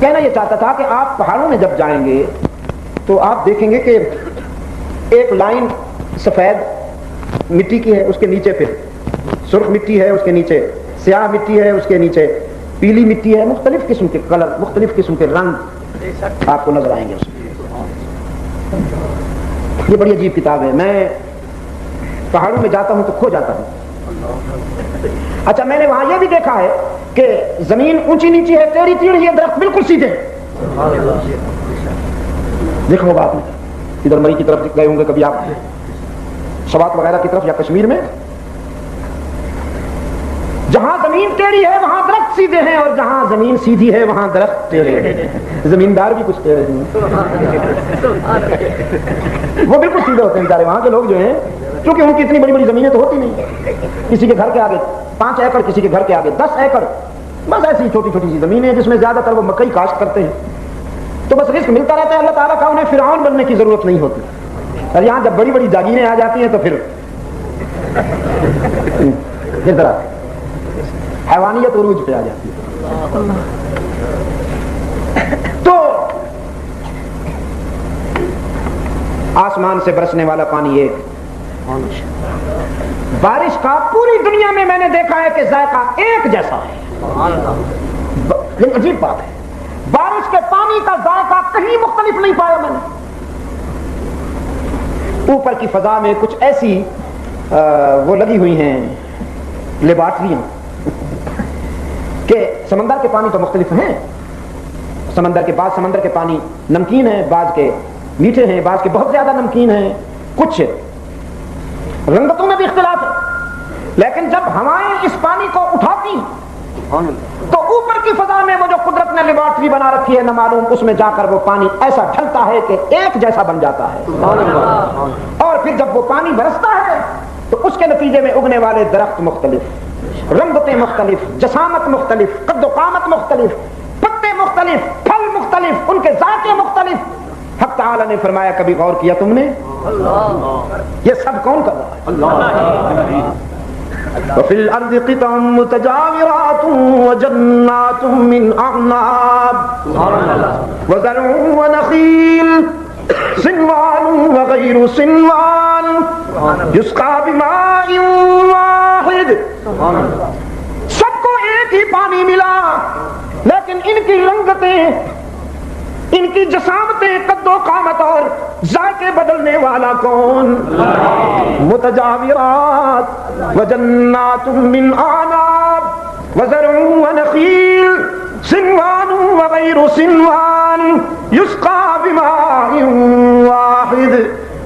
کہنا یہ چاہتا تھا کہ آپ پہاڑوں میں جب جائیں گے تو آپ دیکھیں گے کہ ایک لائن سفید مٹی کی ہے، اس کے نیچے پھر سرخ مٹی ہے، اس کے نیچے سیاہ مٹی ہے، اس کے نیچے پیلی مٹی ہے. مختلف قسم کے کلر، مختلف قسم کے رنگ آپ کو نظر آئیں گے. یہ بڑی عجیب کتاب ہے. میں پہاڑوں میں جاتا ہوں تو کھو جاتا ہوں. اچھا میں نے وہاں یہ بھی دیکھا ہے کہ زمین اونچی نیچی ہے، ٹیڑھی ٹیڑھی ہے، درخت بالکل سیدھے. دیکھا ہوگا آپ نے ادھر مری کی طرف گئے ہوں گے کبھی آپ سوات وغیرہ کی طرف یا کشمیر میں. جہاں زمین ٹیڑھی ہے وہاں درخت سیدھے ہیں، اور جہاں زمین سیدھی ہے وہاں درخت ٹیڑھے ہیں. زمیندار بھی کچھ ٹیڑھے ہیں. وہ بالکل سیدھے ہوتے ہیں بیچارے وہاں کے لوگ جو ہیں، کیونکہ ان کی اتنی بڑی بڑی زمینیں تو ہوتی نہیں. کسی کے گھر کے آگے 5 ایکڑ، کسی کے گھر کے آگے 10 ایکڑ، بس ایسی چھوٹی چھوٹی سی زمینیں جس میں زیادہ تر وہ مکئی کاشت کرتے ہیں. تو بس رزق ملتا رہتا ہے اللہ تعالیٰ کا، انہیں فرعون بننے کی ضرورت نہیں ہوتی. اور یہاں جب بڑی بڑی جاگیریں آ جاتی ہیں تو پھر ذرا حیوانیت عروج پہ آ جاتی ہے. تو آسمان سے برسنے والا پانی ایک. بارش کا پوری دنیا میں میں نے دیکھا ہے کہ ذائقہ ایک جیسا ہے. لیکن عجیب بات ہے, بارش کے پانی کا ذائقہ کہیں مختلف نہیں پایا میں نے. اوپر کی فضا میں کچھ ایسی وہ لگی ہوئی ہیں لیبارٹریاں کہ سمندر کے پانی تو مختلف ہیں. سمندر کے بعض سمندر کے پانی نمکین ہیں, بعض کے میٹھے ہیں, بعض کے بہت زیادہ نمکین ہیں, کچھ رنگتوں میں بھی اختلاف ہے. لیکن جب ہوائیں اس پانی کو اٹھاتی تو اوپر کی فضا میں وہ جو قدرت نے لیبارٹری بنا رکھی ہے نہ معلوم, اس میں جا کر وہ پانی ایسا ڈھلتا ہے کہ ایک جیسا بن جاتا ہے. اور پھر جب وہ پانی برستا ہے تو اس کے نتیجے میں اگنے والے درخت مختلف, رنگتیں مختلف, جسامت مختلف, قد و قامت مختلف, پتے مختلف, پھل مختلف, ان کے ذائقے مختلف. حق تعالی نے فرمایا کبھی غور کیا تم نے یہ سب کون کر رہا ہے؟ اللہ. وفي الأرض قطع متجاورات وجنات من أعناب وزرع ونخيل صنوان وغير صنوان يسقى بماء واحد. سب کو ایک ہی پانی ملا, لیکن ان کی رنگتیں, ان کی جسامتیں, قد و قامت اور ذائقے بدلنے والا کون؟ متجاورات وجنات من اعناب وزرع ونخيل صنوان وغير صنوان يسقى بماء واحد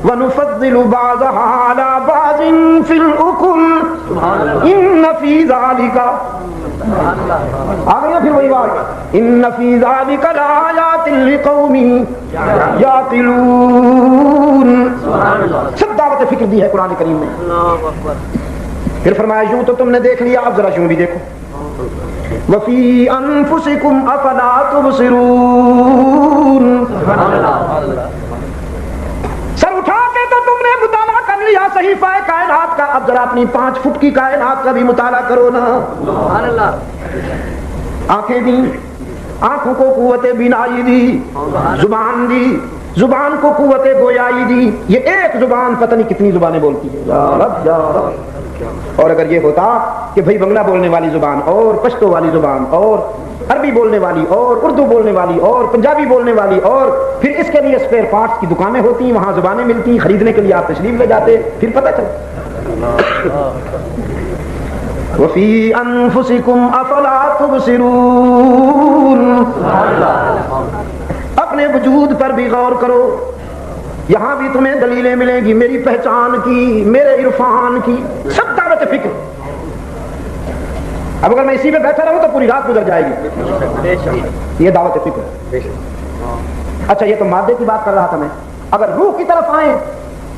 ونفضل بعضها على بعض في الأكل إن في ذلك آگیا پھر وہی بات, ان فی ذلک لآیات لقوم یعقلون. سب دعوت فکر دی ہے قرآن کریم میں. پھر فرمایا یوں تو تم نے دیکھ لیا, اب ذرا یوں بھی دیکھو. وفی انفسکم افلا تبصرون. سر اٹھا کے تو تم نے مطالعہ کر لیا صحیفہ کائنات کا, اب ذرا اپنی 5 فٹ کی کائنات کا بھی مطالعہ کرو نا. آنکھیں دی, آنکھوں کو قوت بینائی دی, زبان دی, زبان کو قوت گویائی دی. یہ ایک زبان پتہ نہیں کتنی زبانیں بولتی ہے, یا رب یا رب. اور اگر یہ ہوتا کہ بھئی بنگلہ بولنے والی زبان اور پشتو والی زبان اور عربی بولنے والی اور اردو بولنے والی اور پنجابی بولنے والی, اور پھر اس کے لیے اسپیئر پارٹس کی دکانیں ہوتی, وہاں زبانیں ملتی, خریدنے کے لیے آپ تشریف لے جاتے, پھر پتہ چلتا. وفی انفسکم افلا تبصرون. اپنے وجود پر بھی غور کرو, یہاں بھی تمہیں دلیلیں ملیں گی میری پہچان کی, میرے عرفان کی. سب دعوت فکر. اب اگر میں اسی پہ بیٹھا رہوں تو پوری رات گزر جائے گی. یہ دعوت فکر. اچھا یہ تو مادے کی بات کر رہا تھا میں. اگر روح کی طرف آئیں,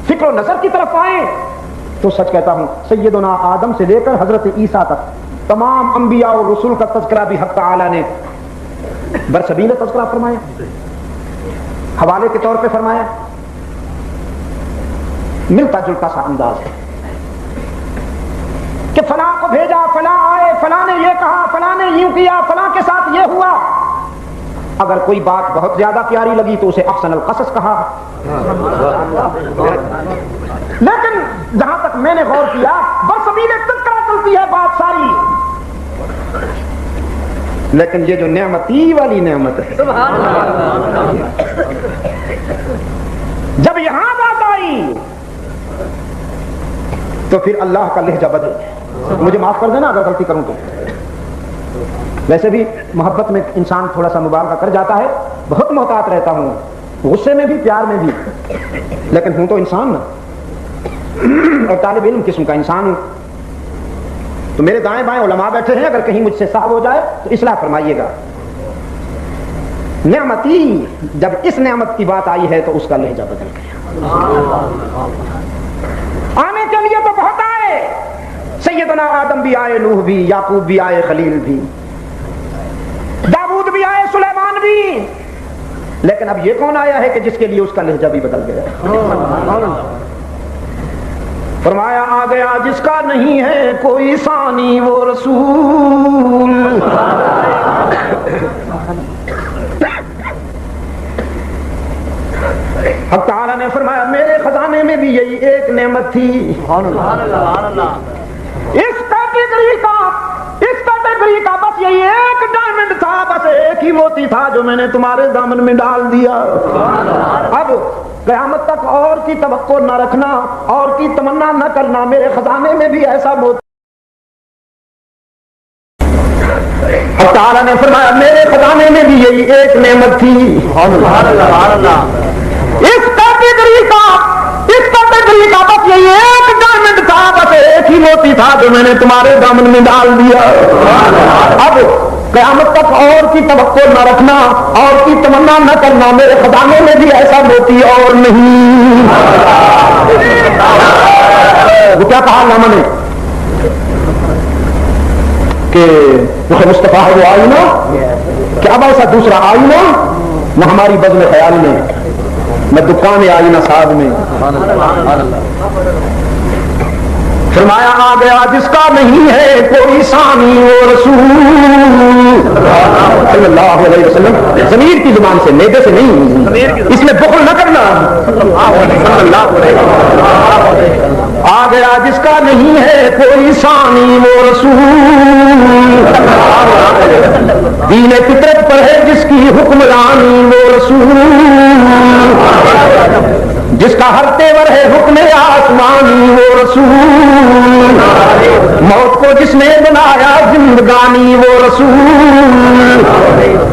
فکر و نظر کی طرف آئیں, تو سچ کہتا ہوں سیدنا آدم سے لے کر حضرت عیسیٰ تک تمام انبیاء اور رسول کا تذکرہ بھی حق تعالی نے برسبیل تذکرہ فرمایا, حوالے کے طور پہ فرمایا. ملتا جلتا سا انداز ہے کہ فلاں کو بھیجا, فلاں آئے, فلاں نے یہ کہا, فلاں نے یوں کیا, فلاں کے ساتھ یہ ہوا. اگر کوئی بات بہت زیادہ پیاری لگی تو اسے احسن القصص کہا. لیکن جہاں تک میں نے غور کیا برسبیل تذکرہ چلتی ہے بات ساری. لیکن یہ جو نعمتی والی نعمت ہے, جب یہاں بات آئی تو پھر اللہ کا لہجہ بدل. مجھے معاف کر دینا اگر غلطی کروں تو. ویسے بھی محبت میں انسان تھوڑا سا مبالغہ کر جاتا ہے, بہت محتاط رہتا ہوں, غصے میں بھی پیار میں بھی, لیکن ہوں تو انسان نا, اور طالب علم قسم کا انسان ہوں. تو میرے دائیں بائیں علماء بیٹھے ہیں, اگر کہیں مجھ سے صاحب ہو جائے تو اصلاح فرمائیے گا. نعمتی جب اس نعمت کی بات آئی ہے تو اس کا لہجہ بدل گیا. آنے کے لیے تو بہت آئے, سیدنا آدم بھی آئے, نوح بھی, یعقوب بھی آئے, خلیل بھی, داؤد بھی آئے, سلیمان بھی, لیکن اب یہ کون آیا ہے کہ جس کے لیے اس کا لہجہ بھی بدل گیا. فرمایا آ گیا جس کا نہیں ہے کوئی ثانی وہ رسول. حق تعالی نے فرمایا میرے نعمت تھی. اس کیٹیگری کا بس یہی ایک ڈائمنڈ تھا, بس ایک ہی موتی تھا جو میں نے تمہارے دامن میں ڈال دیا. اب قیامت تک اور کی توقع نہ رکھنا, اور کی تمنا نہ کرنا. میرے خزانے میں بھی ایسا موتی. اللہ تعالیٰ نے فرمایا میرے خزانے میں بھی یہی ایک نعمت تھی. اس کیٹیگری کا بس یہی ایک ڈائمنڈ تھا, بس ایک ہی موتی تھا جو میں نے تمہارے دامن میں ڈال دیا. اب قیامت تک اور کی توقع نہ رکھنا, اور کی تمنا نہ کرنا. میرے خزانے میں بھی ایسا موتی اور نہیں. وہ کیا کہا علامہ نے کہ مصطفیٰ ہے وہ آئینہ, کہ اب ایسا دوسرا آئینہ نہ ہماری بزم خیال میں, نہ دکان آئینہ صاحب میں. فرمایا آ گیا جس کا نہیں ہے کوئی ثانی وہ رسول صلی اللہ علیہ وسلم. ضمیر کی زبان سے, میدے سے نہیں, اس میں بخل نہ کرنا. آ گیا جس کا نہیں ہے کوئی ثانی وہ رسول, دین فطرت پر ہے جس کی حکمرانی وہ رسول, جس کا ہر تیور ہے حکم آسمانی وہ رسول, موت کو جس نے بنایا زندگانی وہ رسول,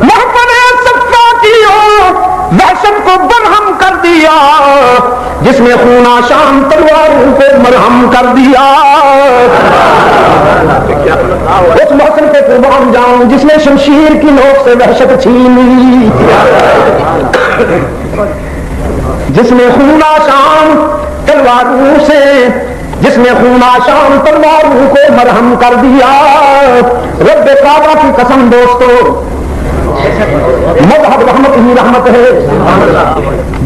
محکم صفا کی وحشت کو برہم کر دیا, جس نے خون شام تلواروں کو مرہم کر دیا. اس محسن پہ قربان جاؤں جس نے شمشیر کی نوک سے وحشت چھین لی, جس نے خون شام تلواروں سے, جس نے خون شام تلواروں کو مرہم کر دیا. رب کعبہ کی قسم دوستو, مذہب رحمت ہی رحمت ہے,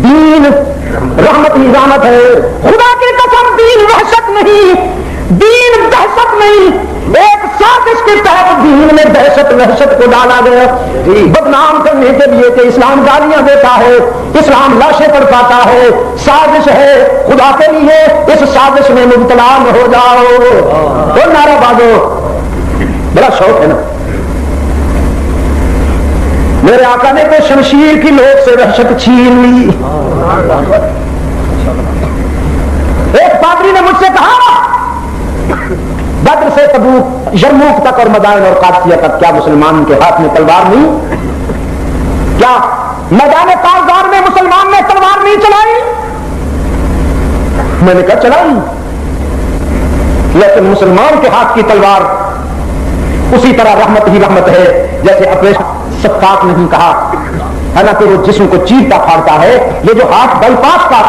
دین رحمت ہی رحمت ہے. خدا کی قسم دین وحشت نہیں, دین دہشت نہیں. ایک سازش کے تحت دین میں دہشت وحشت کو ڈالا گیا بدنام کرنے کے لیے کہ اسلام گالیاں دیتا ہے, اسلام لاشیں پڑھاتا ہے. سازش ہے خدا کے لیے, اس سازش میں مبتلا نہ ہو جاؤ. تو نعرہ بازو, بڑا شوق ہے نا. میرے آقا نے تو شمشیر کی نوک سے وحشت چھین لی. ایک پادری نے مجھ سے کہا بدر سے تبوک یرموک تک اور مدائن اور قادسیہ تک کیا مسلمان کے ہاتھ میں تلوار نہیں؟ کیا میدان کارزار میں مسلمان نے تلوار نہیں چلائی؟ میں نے کہا چلائی, لیکن مسلمان کے ہاتھ کی تلوار اسی طرح رحمت ہی رحمت ہے جیسے آپریشن شفاف نہیں کہا ہے نا کہ وہ جسم کو چیرتا پھاڑتا ہے. یہ جو ہارٹ بائی پاس کا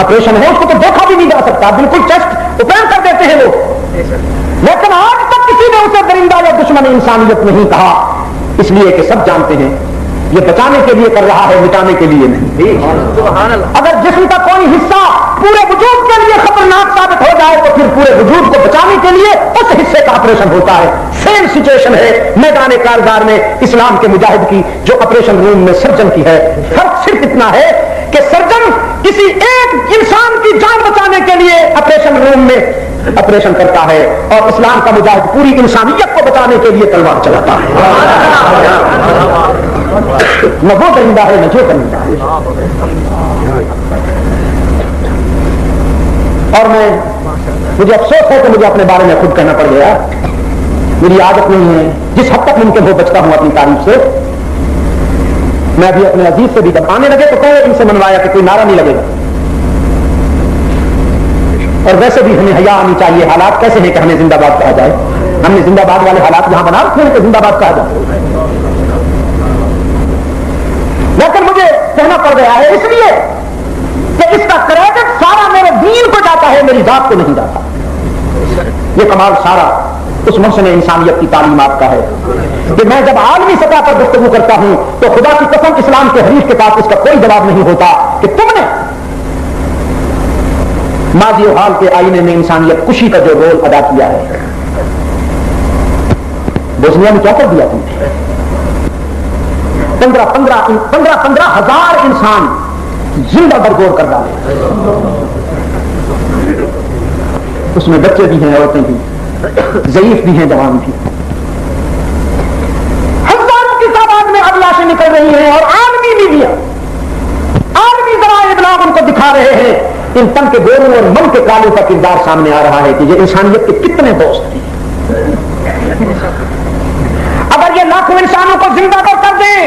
آپریشن ہے اس کو تو دیکھا بھی نہیں جا سکتا, بالکل چیسٹ اوپن کر دیتے ہیں وہ, لیکن آج تک کسی نے اسے درندہ یا دشمن انسانیت نہیں کہا, اس لیے کہ سب جانتے ہیں یہ بچانے کے لیے کر رہا ہے, مٹانے کے لیے نہیں. اگر جسم کا کوئی حصہ پورے وجود کے لیے خطرناک ثابت ہو جائے تو پھر پورے وجود کو بچانے کے لیے اس حصے کا آپریشن ہوتا ہے. سیم سچویشن ہے میدان کارزار میں اسلام کے مجاہد کی جو آپریشن روم میں سرجن کی ہے. فرق صرف اتنا ہے کہ سرجن کسی ایک انسان کی جان بچانے کے لیے آپریشن روم میں آپریشن کرتا ہے, اور اسلام کا مجاہد پوری انسانیت کو بچانے کے لیے تلوار چلاتا ہے. نہ وہ درندہ ہے نہ جو درندہ ہے. اور مجھے افسوس ہے کہ مجھے اپنے بارے میں خود کہنا پڑ گیا, میری عادت نہیں ہے, جس حد تک ممکن ہو بچتا ہوں اپنی تعریف سے. میں بھی اپنے عزیز سے بھی جب آنے لگے تو کہے ان سے منوایا کہ کوئی نعرہ نہیں لگے گا, اور ویسے بھی ہمیں حیا آنی چاہیے. حالات کیسے ہیں کہ ہمیں زندہ باد کہا جائے؟ ہم نے زندہ باد والے حالات یہاں بنا رکھے ہیں کہ زندہ باد کہا جائے, لیکن مجھے کہنا پڑ گیا ہے اس لیے کہ اس کا کریڈٹ سارا میرے دین کو جاتا ہے, میری ذات کو نہیں جاتا. یہ کمال سارا اس محسن انسانیت کی تعلیمات کا ہے کہ میں جب عالمی سطح پر گفتگو کرتا ہوں تو خدا کی قسم اسلام کے حریف کے پاس اس کا کوئی جواب نہیں ہوتا کہ تم نے ماضی و حال کے آئینے میں انسانیت کشی کا جو رول ادا کیا ہے, بوسنیا میں کیا کر دیا تم نے؟ 15 ہزار انسان زندہ برگور کر ڈالے. اس میں بچے بھی ہیں، عورتیں بھی، ضعیف بھی ہیں، جوان بھی، ہزاروں کی تعداد میں اب لاشیں نکل رہی ہیں، اور عالمی میڈیا، عالمی ذرائع ابلاغ ان کو دکھا رہے ہیں، ان تن کے گوروں اور من کے کالوں کا کردار سامنے آ رہا ہے کہ یہ انسانیت کے کتنے دوست ہیں۔ اگر یہ لاکھوں انسانوں کو زندہ کر دیں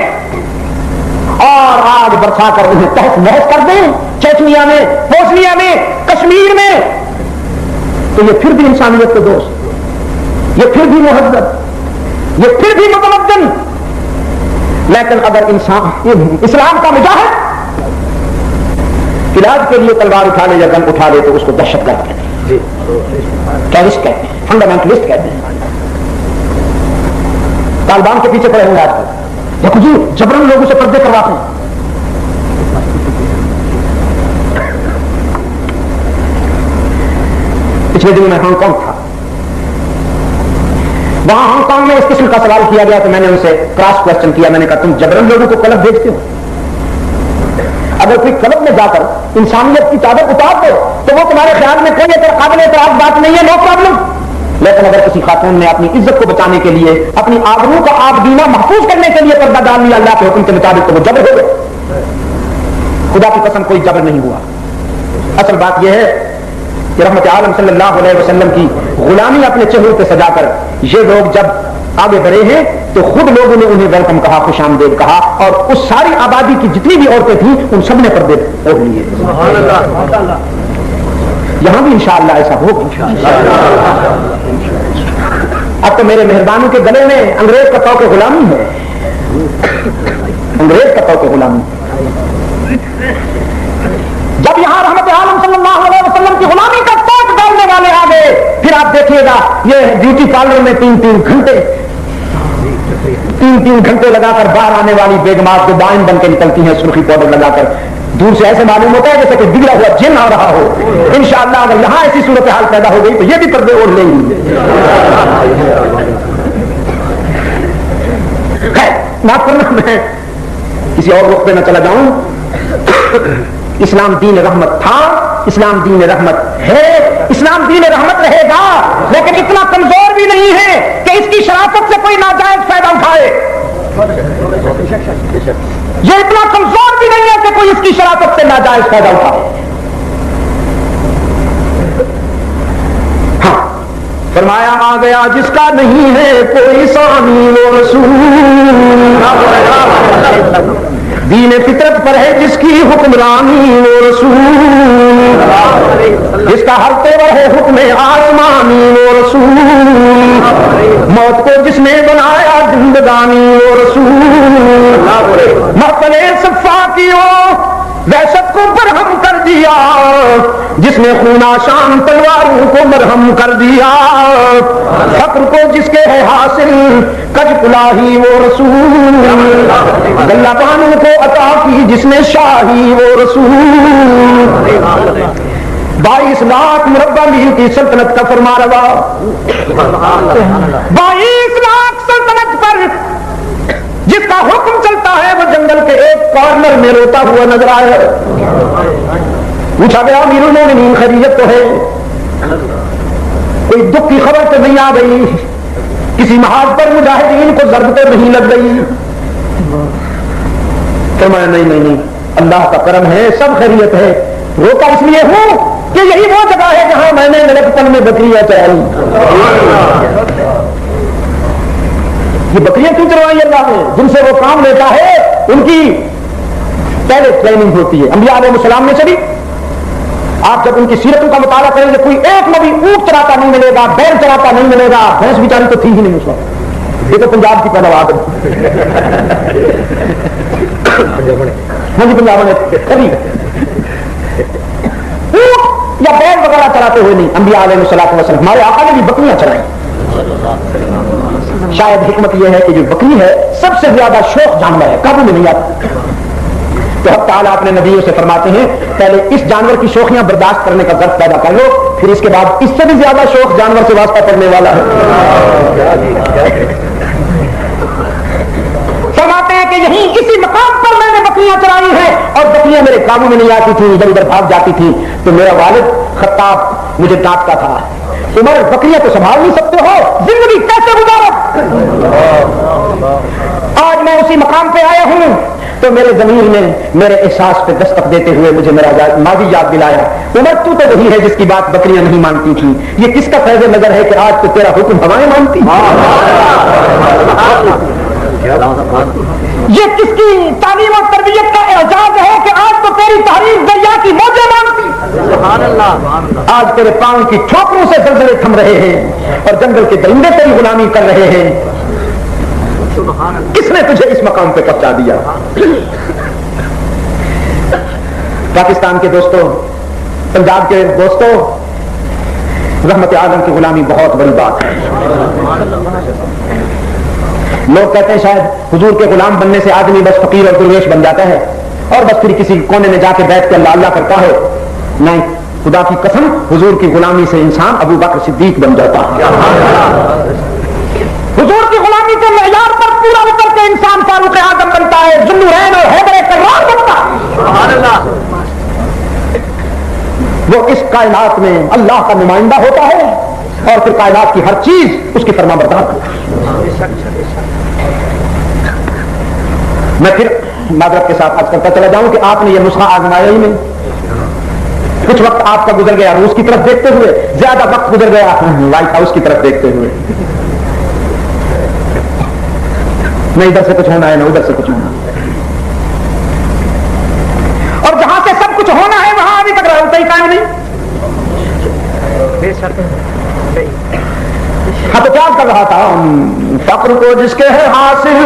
اور آگ برسا کر انہیں تحس نحس کر دیں، چیچنیا میں، بوسنیا میں، کشمیر میں، تو یہ پھر بھی انسانیت کے دوست، یہ پھر بھی مہذب، یہ پھر بھی متمدن۔ لیکن اگر اسلام کا مجاہد علاج کے لیے تلوار اٹھا لے یا گن اٹھا لے تو اس کو دہشت گرد کہتے ہیں، ٹیررسٹ کہتے ہیں، فنڈامنٹلسٹ کہتے ہیں۔ طالبان کے پیچھے پڑے ہوئے آج کل، دیکھو جی جبرن لوگوں سے پردے کرواتے ہیں۔ پچھلے دن میں ہانگ کانگ تھا، وہاں ہانگ کانگ میں اس قسم کا سوال کیا گیا تو میں نے ان سے کراس کوشچن کیا، میں نے کہا تم جبرن لوگوں کو قلب بھیجتے ہو؟ اگر کوئی قلب میں جا کر انسانیت کی چادر اتار دو تو وہ تمہارے خیال میں کوئی قابل اعتراض بات نہیں ہے، نو پرابلم۔ لیکن اگر کسی خاتون نے اپنی عزت کو بچانے کے لیے، اپنی آبرو کا آبگینہ محفوظ کرنے کے لیے پردہ ڈال لیا اللہ کے حکم کے مطابق تو وہ جبر ہو گئے۔ خدا کی قسم کوئی جبر نہیں ہوا۔ اصل بات یہ ہے کہ رحمت عالم صلی اللہ علیہ وسلم کی غلامی اپنے چہرے پہ سجا کر یہ لوگ جب آگے بڑھے ہیں تو خود لوگوں نے انہیں ویلکم کہا، خوش آمدید کہا، اور اس ساری آبادی کی جتنی بھی عورتیں تھیں ان سب نے پردے اوڑھ لیے۔ یہاں بھی انشاءاللہ ایسا ہوگا۔ اب تو میرے مہربانوں کے گلے میں انگریز کا طوق غلامی ہے، انگریز کا طوق غلامی۔ جب یہاں رحمت عالم صلی اللہ علیہ وسلم کی غلامی کا طوق ڈالنے والے آ گئے، پھر آپ دیکھیے گا یہ بیوٹی پارلر میں تین تین گھنٹے لگا کر باہر آنے والی بیگمات جو بائن بن کے نکلتی ہیں سرخی پاؤڈر لگا کر، دور سے ایسے معلوم ہوتا ہے جیسے کہ بگڑا ہوا جن آ رہا ہو۔ انشاءاللہ اگر یہاں ایسی صورتحال پیدا ہو گئی تو یہ بھی پردے اوڑھ لیں گی۔ معاف کرنا میں کسی اور رخ پہ نہ چلا جاؤں۔ اسلام دین رحمت تھا، اسلام دین رحمت ہے، اسلام دین رحمت رہے گا، لیکن اتنا کمزور بھی نہیں ہے کہ اس کی شرافت سے کوئی ناجائز فائدہ اٹھائے۔ یہ اتنا کمزور بھی نہیں ہے کہ کوئی اس کی شرافت سے ناجائز فائدہ اٹھائے۔ ہاں فرمایا آ گیا جس کا نہیں ہے کوئی ثانی وہ رسول، دین فطرت پر ہے جس کی حکمرانی وہ رسول، جس کا ہر تیور ہے حکم آسمانی وہ رسول، موت کو جس نے بنایا زندگانی وہ رسول، محفل صفا کی وحشت کو برہم کر دیا، جس نے خون آشام تلواروں کو مرہم کر دیا، فقر کو جس کے ہے حاصل کج کلاہی وہ رسول، گلہ بانوں کو عطا کی جس نے شاہی وہ رسول، 22 لاکھ مربع میل کی سلطنت کا فرما روا، 22 لاکھ سلطنت پر جس کا حکم چلتا ہے وہ جنگل کے ایک کارنر میں روتا ہوا نظر آیا۔ پوچھا گیا امیر المومنین خیریت تو ہے؟ کوئی دکھ کی خبر تو نہیں آ گئی؟ کسی محاذ پر مجاہدین کو ضرب تو نہیں لگ گئی؟ فرمایا نہیں، اللہ کا کرم ہے، سب خیریت ہے، روتا اس لیے ہوں کہ یہی وہ جگہ ہے جہاں میں نے لڑکپن میں بکریاں چرائی۔ یہ بکریاں کیوں چروائی اللہ نے؟ جن سے وہ کام لیتا ہے ان کی پہلے پلاننگ ہوتی ہے۔ انبیاء علیہ السلام میں سے بھی آپ جب ان کی سیرتوں کا مطالعہ کریں گے کوئی ایک نبی اونٹ چراتا نہیں ملے گا، بیل چراتا نہیں ملے گا، بھینس بیچاری تو تھی ہی نہیں اس وقت، یہ تو پنجاب کی پیداوار ہے۔ ہاں جی پنجاب میں کبھی اونٹ یا بیل وغیرہ چراتے ہوئے نہیں۔ انبیاء علیہ السلام ہمارے آقا نے بھی بکریاں چرائیں۔ شاید حکمت یہ ہے کہ جو بکری ہے سب سے زیادہ شوق جانور ہے، قابو میں نہیں آتا، تو حق تعالیٰ اپنے نبیوں سے فرماتے ہیں پہلے اس جانور کی شوخیاں برداشت کرنے کا ضرورت پیدا کر لو، پھر اس کے بعد اس سے بھی زیادہ شوق جانور سے واسطہ پڑنے والا ہے۔ فرماتے ہیں کہ یہیں اسی مقام پر میں نے بکریاں چرائی ہیں اور بکریاں میرے قابو میں نہیں آتی تھیں، ادھر ادھر بھاگ جاتی تھیں، تو میرا والد خطاب مجھے ڈانٹتا تھا عمر بکریاں تو سنبھال نہیں سکتے ہو, زندگی کیسے گزارو؟ آج میں اسی مقام پہ آیا ہوں تو میرے ضمیر نے میرے احساس پہ دستک دیتے ہوئے مجھے میرا ماضی یاد دلایا. عمر تو وہی ہے جس کی بات بکریاں نہیں مانتی تھی. یہ کس کا فیض نظر ہے کہ آج تو تیرا حکم ہوائیں مانتی؟ یہ کس کی تعلیم اور تربیت کا اعزاز ہے کہ آج تو تیری تحریر دریا کی موجیں مانتی؟ آج تیرے پاؤں کی ٹھوکروں سے زلزلے تھم رہے ہیں اور جنگل کے درندے تیری غلامی کر رہے ہیں. کس نے تجھے اس مقام پہ پہنچا دیا؟ پاکستان کے دوستوں, پنجاب کے دوستوں, رحمت عالم کی غلامی بہت بڑی بات ہے. لوگ کہتے ہیں شاید حضور کے غلام بننے سے آدمی بس فقیر اور درویش بن جاتا ہے اور بس پھر کسی کونے میں جا کے بیٹھ کے اللہ اللہ کرتا ہے. نہیں, خدا کی قسم, حضور کی غلامی سے انسان ابو بکر صدیق بن جاتا ہے. حضور کی غلامی کے معیار پر پورا اتر کے انسان فاروق اعظم بنتا ہے, ذوالنورین اور حیدر کرار بنتا ہے. وہ اس کائنات میں اللہ کا نمائندہ ہوتا ہے اور پھر کائنات کی ہر چیز اس کی فرما بردار کرتا ہے. میں پھر معذرت کے ساتھ عرض کرتا چلا جاؤں کہ آپ نے یہ نسخہ آزمایا ہی نہیں. کچھ وقت آپ کا گزر گیا روس کی طرف دیکھتے ہوئے, زیادہ وقت گزر گیا وائٹ ہاؤس کی طرف دیکھتے ہوئے. نہ ادھر سے کچھ ہونا ہے نہ ادھر سے کچھ ہونا ہے, اور جہاں سے سب کچھ ہونا ہے وہاں ابھی تک رہتا ہی قائم نہیں. ہاں تو کیا کر رہا تھا, فقر کو جس کے ہے حاصل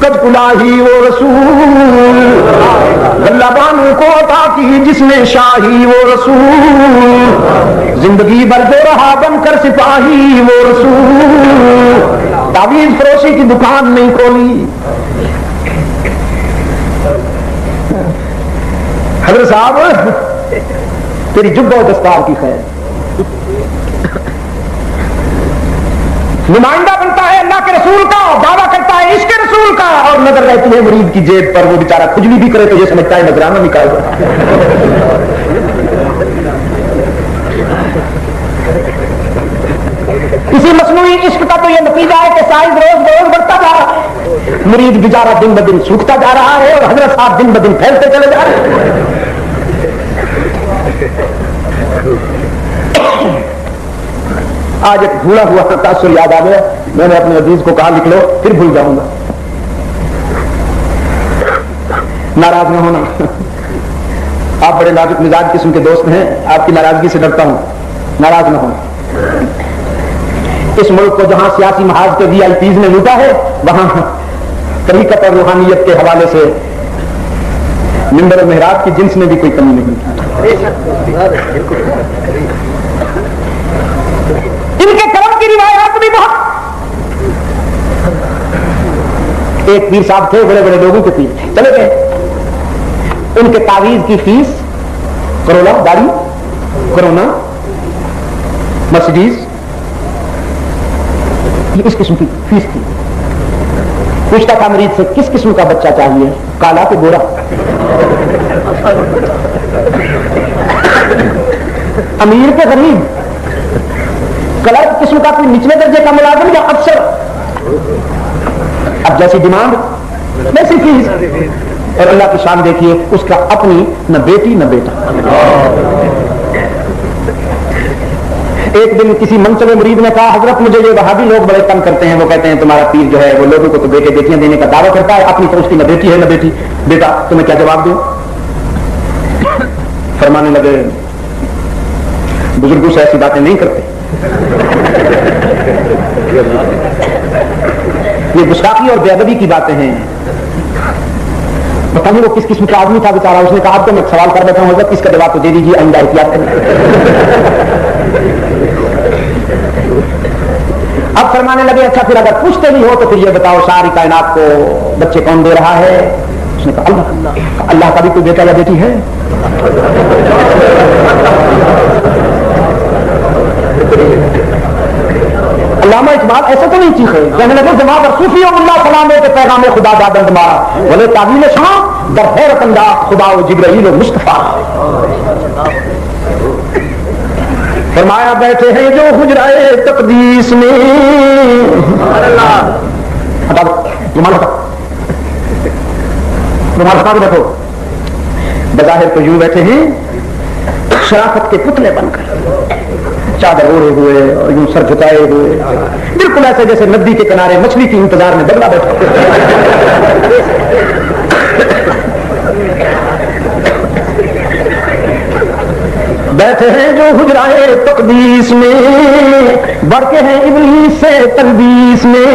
کج الہی وہ رسول, اللہ بانو کو عطا کی جس نے شاہی وہ رسول, زندگی بھر جو رہا بن کر سپاہی وہ رسول, تعویذ فروشی کی دکان نہیں کھولی. حضرت صاحب تیری جبہ و دستار کی خیر, نمائندہ بنتا ہے اللہ کے رسول کا, دعویٰ کرتا ہے عشق رسول کا, اور نظر رہتی ہے مرید کی جیب پر, وہ بیچارہ کھجلی بھی کرے تو یہ سمجھتا ہے نظرانہ نکال رہا. کسی مصنوعی عشق کا تو یہ نتیجہ ہے کہ سائز روز بروز بڑھتا جا رہا ہے, مرید بیچارہ دن بدن سوکھتا جا رہا ہے اور حضرت صاحب دن بدن پھیلتے چلے جا رہے ہیں. آج ایک بھولا ہوا تاثر یاد آ گیا, میں نے اپنے عزیز کو کہا لکھ لو پھر بھول جاؤں گا. ناراض نہ ہونا, آپ بڑے نازک مزاج قسم کے دوست ہیں, آپ کی ناراضگی سے ڈرتا ہوں, ناراض نہ ہونا. اس ملک کو جہاں سیاسی محاذ کے وی آئی پیز نے لوٹا ہے وہاں طریقت اور روحانیت کے حوالے سے منبر و محراب کی جنس میں بھی کوئی کمی نہیں. ان کے کرم کی روایات بھی بہت. ایک پیر صاحب تھے, بڑے بڑے لوگوں کے پیر چلے گئے, ان کے تعویذ کی فیس کروڑا گاڑی, کرونا, مرسیڈیز, اس قسم کی فیس تھی. پوچھتا تھا مریض سے کس قسم کا بچہ چاہیے, کالا کہ گورا, امیر کے غریب, کلر قسم کا کوئی نچلے درجے کا ملازم یا افسر. اب جیسی ڈیمانڈ ویسی فیس, اور اللہ کی شان دیکھیے, اس کا اپنی نہ بیٹی نہ بیٹا. ایک دن کسی منصب مرید نے کہا حضرت مجھے یہ وہابی لوگ بڑے تنگ کرتے ہیں, وہ کہتے ہیں تمہارا پیر جو ہے وہ لوگوں کو تو بیٹے بیٹیاں دینے کا دعویٰ کرتا ہے, اپنی تو اس کی نہ بیٹی ہے نہ بیٹی بیٹا, تمہیں کیا جواب دوں؟ فرمانے لگے بزرگوں سے ایسی باتیں نہیں کرتے, یہ گستاخی اور بے ادبی کی باتیں ہیں. پتہ نہیں وہ کس قسم کا آدمی تھا بیچارہ, اس نے کہا اب تو میں سوال کر بیٹھا ہوں حضرت اس کا جواب تو دے دیجیے, آئندہ احتیاط کریں. اب فرمانے لگے اچھا پھر اگر پوچھتے نہیں ہو تو پھر یہ بتاؤ ساری کائنات کو بچے کون دے رہا ہے؟ اس نے کہا اللہ کا بھی کوئی بیٹا یا بیٹی ہے؟ علامہ اقبال ایسا تو نہیں چیخے, کہنے لگے جماعت اور صوفی اللہ سلام کے پیغام خدا دادند مارا بولے تعویل شام در حیرت انداز خدا و جبرائیل و مصطفیٰ. فرمایا بیٹھے ہیں جو حجرائے تقدیس میں، ہٹا دو رومال، ہٹا دو، بیٹھو، بظاہر تو یوں بیٹھے ہیں شرافت کے پتلے بن کر، چادر اوڑے ہوئے اور یوں سر جھکائے ہوئے، بالکل ایسے جیسے ندی کے کنارے مچھلی کی انتظار میں بگلا بیٹھا۔ بیٹھے ہیں جو حجرائے تقدیس میں، بڑھ کے ہیں ابلیس سے تلبیس میں،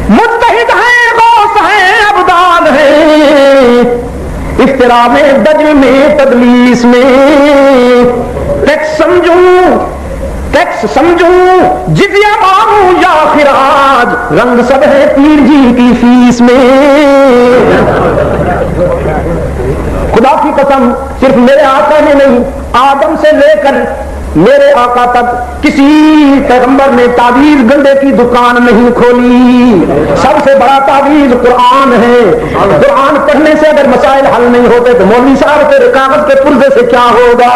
مجتہد ہیں غوث ہیں ابدال ہیں، افترا میں دجل میں تدلیس میں، ٹیکس سمجھوں جزیہ مانوں یا خراج، رنگ سب ہے پیر جی کی فیس میں۔ خدا کی قسم صرف میرے آقا نے نہیں، آدم سے لے کر میرے آقا تک کسی پیغمبر نے تعویذ گنڈے کی دکان نہیں کھولی۔ سب سے بڑا تعویذ قرآن ہے۔ قرآن پڑھنے سے اگر مسائل حل نہیں ہوتے تو مولوی صاحب کے کاغذ کے پرزے سے کیا ہوگا؟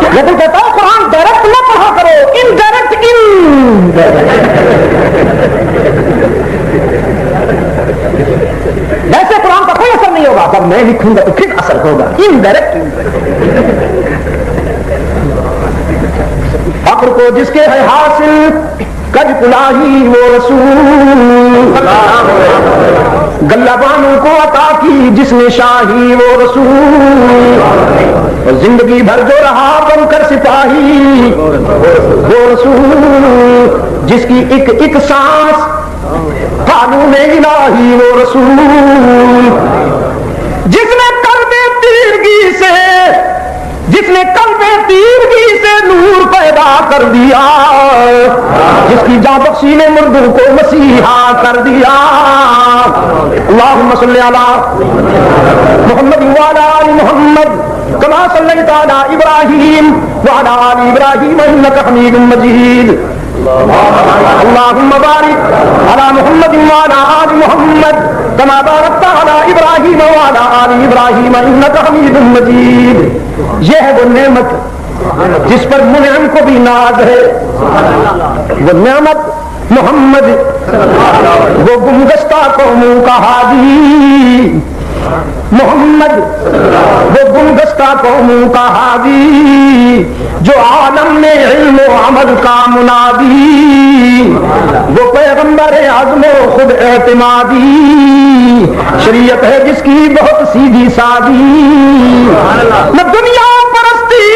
لیکن کہتا ہے قرآن ڈائریکٹ نہ پڑھا کرو، انڈائریکٹ ویسے قرآن کا کوئی اثر نہیں ہوگا، جب میں لکھوں گا تو پھر اثر ہوگا، انڈائریکٹ۔ فقر کو جس کے ہے حاصل کج کلاہی وہ رسول، گلہ بانوں کو عطا کی جس نے شاہی وہ رسول، اور زندگی بھر جو رہا بن کر سپاہی وہ رسول، جس کی ایک ایک سانس قانون الہی وہ رسول، جس نے قلب تیرگی سے نور پیدا کر دیا، جس کی جاں بخشی نے مردوں کو مسیحا کر دیا۔ اللہم صلی علی محمد وعلی آل محمد کما صلیت علی ابراہیم وعلی آل ابراہیم انک حمید مجید۔ اللہم بارک علی محمد وعلی آل محمد کما بارکت علی ابراہیم وعلی آل ابراہیم انک حمید مجید۔ یہ ہے وہ نعمت جس پر منعم کو بھی ناز ہے، وہ نعمت محمد، وہ گمگشتہ قوموں کا ہادی محمد، وہ گمگشتہ قوموں کا ہادی، جو عالم میں علم و عمل کا منادی، وہ پیغمبر عزم و خود اعتمادی، شریعت ہے جس کی بہت سیدھی سادی، نہ دنیا پرستی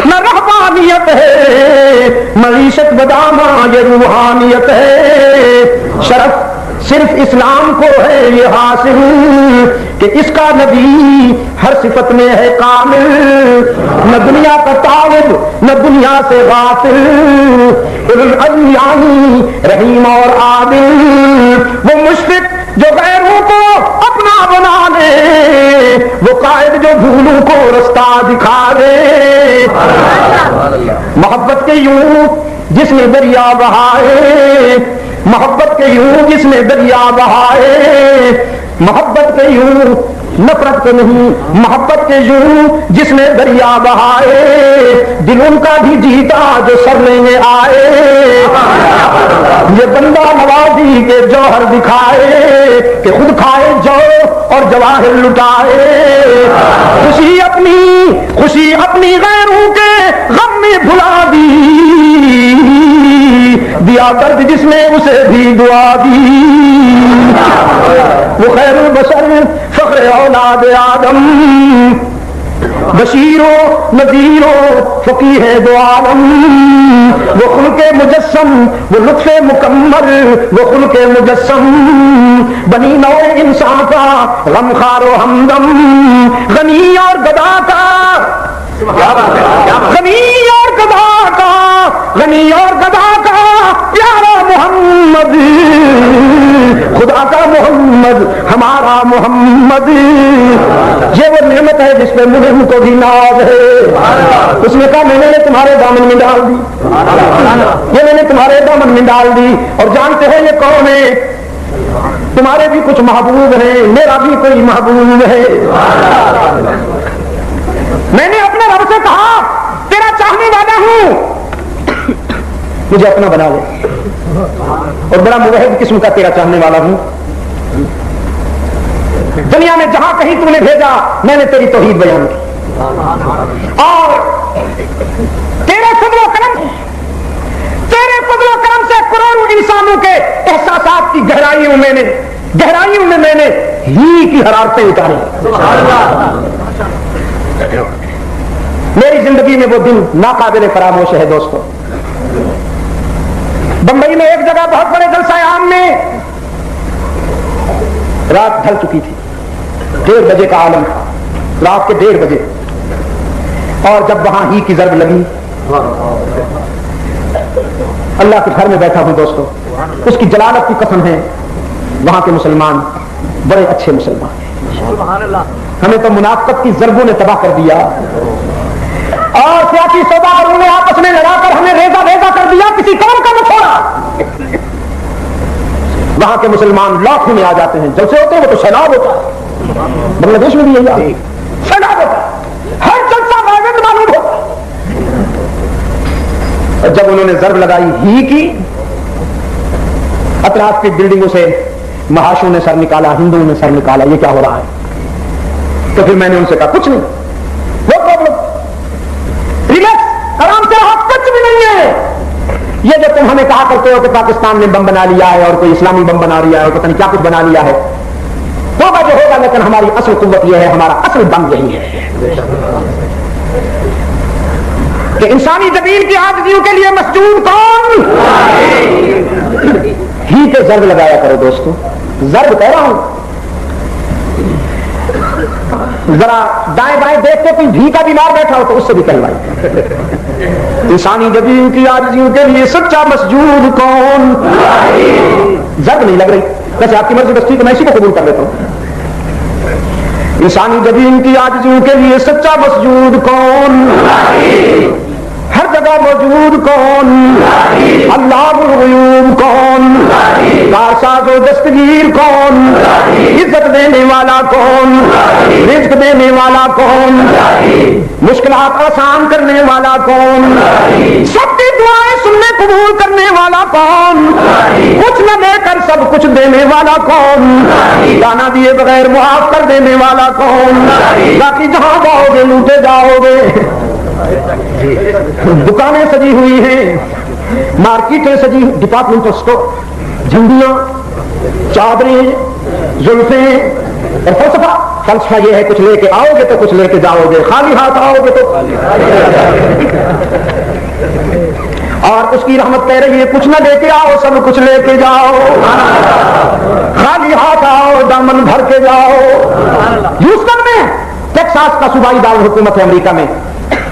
نہ رہبانیت ہے، معیشت بدامہ یہ روحانیت ہے، شرف صرف اسلام کو ہے یہ حاصل کہ اس کا نبی ہر صفت میں ہے کامل، نہ دنیا کا طالب نہ دنیا سے غافل، یعنی رحیم اور عادل، وہ مشفق جو غیروں کو اپنا بنا لے، وہ قائد جو بھولوں کو رستہ دکھا دے۔ محبت کے یوں جس نے دریا بہائے، محبت کے یوں جس نے دریا بہائے، محبت کے یوں نفرت کے نہیں، محبت کے یوں جس نے دریا بہائے، دل ان کا بھی جیتا جو سر لینے آئے، یہ بندہ نوازی کے جوہر دکھائے کہ خود کھائے جو اور جواہر لٹائے، خوشی اپنی غیروں کے غم میں بھلا دی، دیا درد جس نے اسے بھی دعا دی، وہ خیر البشر فخر اولاد آدم، بشیرو نذیرو فقیہ دو عالم، وہ خلق مجسم وہ لطف مکمل، وہ خلق مجسم بنی نوع انسان کا غم خار و ہمدم، غنی اور گدا کا پیارا محمد، خدا کا محمد ہمارا محمد، یہ وہ نعمت ہے جس پہ مجھے کو بھی ناز ہے۔ اس نے کہا میں نے تمہارے دامن میں ڈال دی، یہ میں نے تمہارے دامن میں ڈال دی، اور جانتے ہیں یہ کون ہے؟ تمہارے بھی کچھ محبوب ہیں، میرا بھی کوئی محبوب ہے. میں نے اپنے رب سے کہا تیرا چاہنے والا ہوں، مجھے اپنا بنا لے، اور بڑا موحد قسم کا تیرا چاہنے والا ہوں. دنیا میں جہاں کہیں تم نے بھیجا میں نے تیری توحید بیان کی، اور تیرے فضل و کرم سے کروڑوں انسانوں کے احساسات کی گہرائیوں میں میں نے ہی کی حرارتیں اتاری. میری زندگی میں وہ دن ناقابل فراموش ہے دوستو. بمبئی میں ایک جگہ بہت بڑے جلسہ عام میں رات ڈھل چکی تھی، 1:30 بجے کا عالم تھا، رات کے 1:30 بجے. اور جب وہاں ہی کی ضرب لگی، اللہ کے گھر میں بیٹھا ہوں دوستو، اس کی جلالت کی قسم ہے وہاں کے مسلمان بڑے اچھے مسلمان ہیں. ہمیں تو منافقت کی ضربوں نے تباہ کر دیا، اور سیاسی سوداگروں نے آپس میں لڑا کر ہمیں ریزہ کر دیا، کسی قوم کا نہ چھوڑا. وہاں کے مسلمان لاکھوں میں آ جاتے ہیں، جلسے ہوتے ہیں وہ تو سیلاب ہوتا ہے. بنگلہ دیش میں بھی یہی سیلاب ہوتا ہے، ہر جلسہ واحد معلوم ہوتا ہے. جب انہوں نے ضرب لگائی ہی کی، اطراف کی بلڈنگوں سے محاشوں نے سر نکالا، ہندوؤں نے سر نکالا، یہ کیا ہو رہا ہے؟ تو پھر میں نے ان سے کہا کچھ نہیں، وہ پرابلم، ریلیکس، آرام سے رہو، کچھ بھی نہیں ہے. یہ جو تم ہمیں کہا کرتے ہو کہ پاکستان نے بم بنا لیا ہے اور کوئی اسلامی بم بنا لیا ہے اور پتہ نہیں کیا کچھ بنا لیا ہے، ہوگا جو ہوگا، لیکن ہماری اصل قوت یہ ہے، ہمارا اصل بم یہی ہے کہ انسانی جبین کی عاجزیوں کے لیے مسجود کون؟ ہی کے ضرب لگایا کرو دوستو. ضرب کہہ رہا ہوں، ذرا دائیں بائیں دیکھ کے کوئی بھی کا بیمار بیٹھا ہو تو اس سے بھی کہلوائی. انسانی جبین کی عاجزیوں کے لیے سچا مسجود کون؟ ضرب نہیں لگ رہی، ویسے آپ کی مرضی بس ٹھیک ہے، میں اسی کو قبول کر لیتا ہوں. انسانی جبین کی عاجزیوں کے لیے سچا مسجود کون؟ ہر جگہ موجود کون؟ اللہ الغیوب کون؟ کارساز و دستگیر کون؟ عزت دینے والا کون؟ رزق دینے والا کون؟ مشکلات آسان کرنے والا کون؟ سب کی دعائیں سننے قبول کرنے والا کون؟ کچھ نہ دے کر سب کچھ دینے والا کون؟ دانا دیے بغیر معاف کر دینے والا کون؟ باقی جہاں جاؤ گے لوٹے جاؤ گے. دکانیں سجی ہوئی ہیں، مارکیٹیں سجی، ڈپارٹمنٹل اسٹور، جھنڈیاں، چادریں، زلفیں، اور فلسفہ یہ ہے کچھ لے کے آؤ گے تو کچھ لے کے جاؤ گے، خالی ہاتھ آؤ گے تو. اور اس کی رحمت کہہ رہی ہے کچھ نہ لے کے آؤ، سب کچھ لے کے جاؤ، خالی ہاتھ آؤ، دامن بھر کے جاؤ. ہیوسٹن میں ٹیکساس کا صوبائی دارالحکومت ہے امریکہ میں،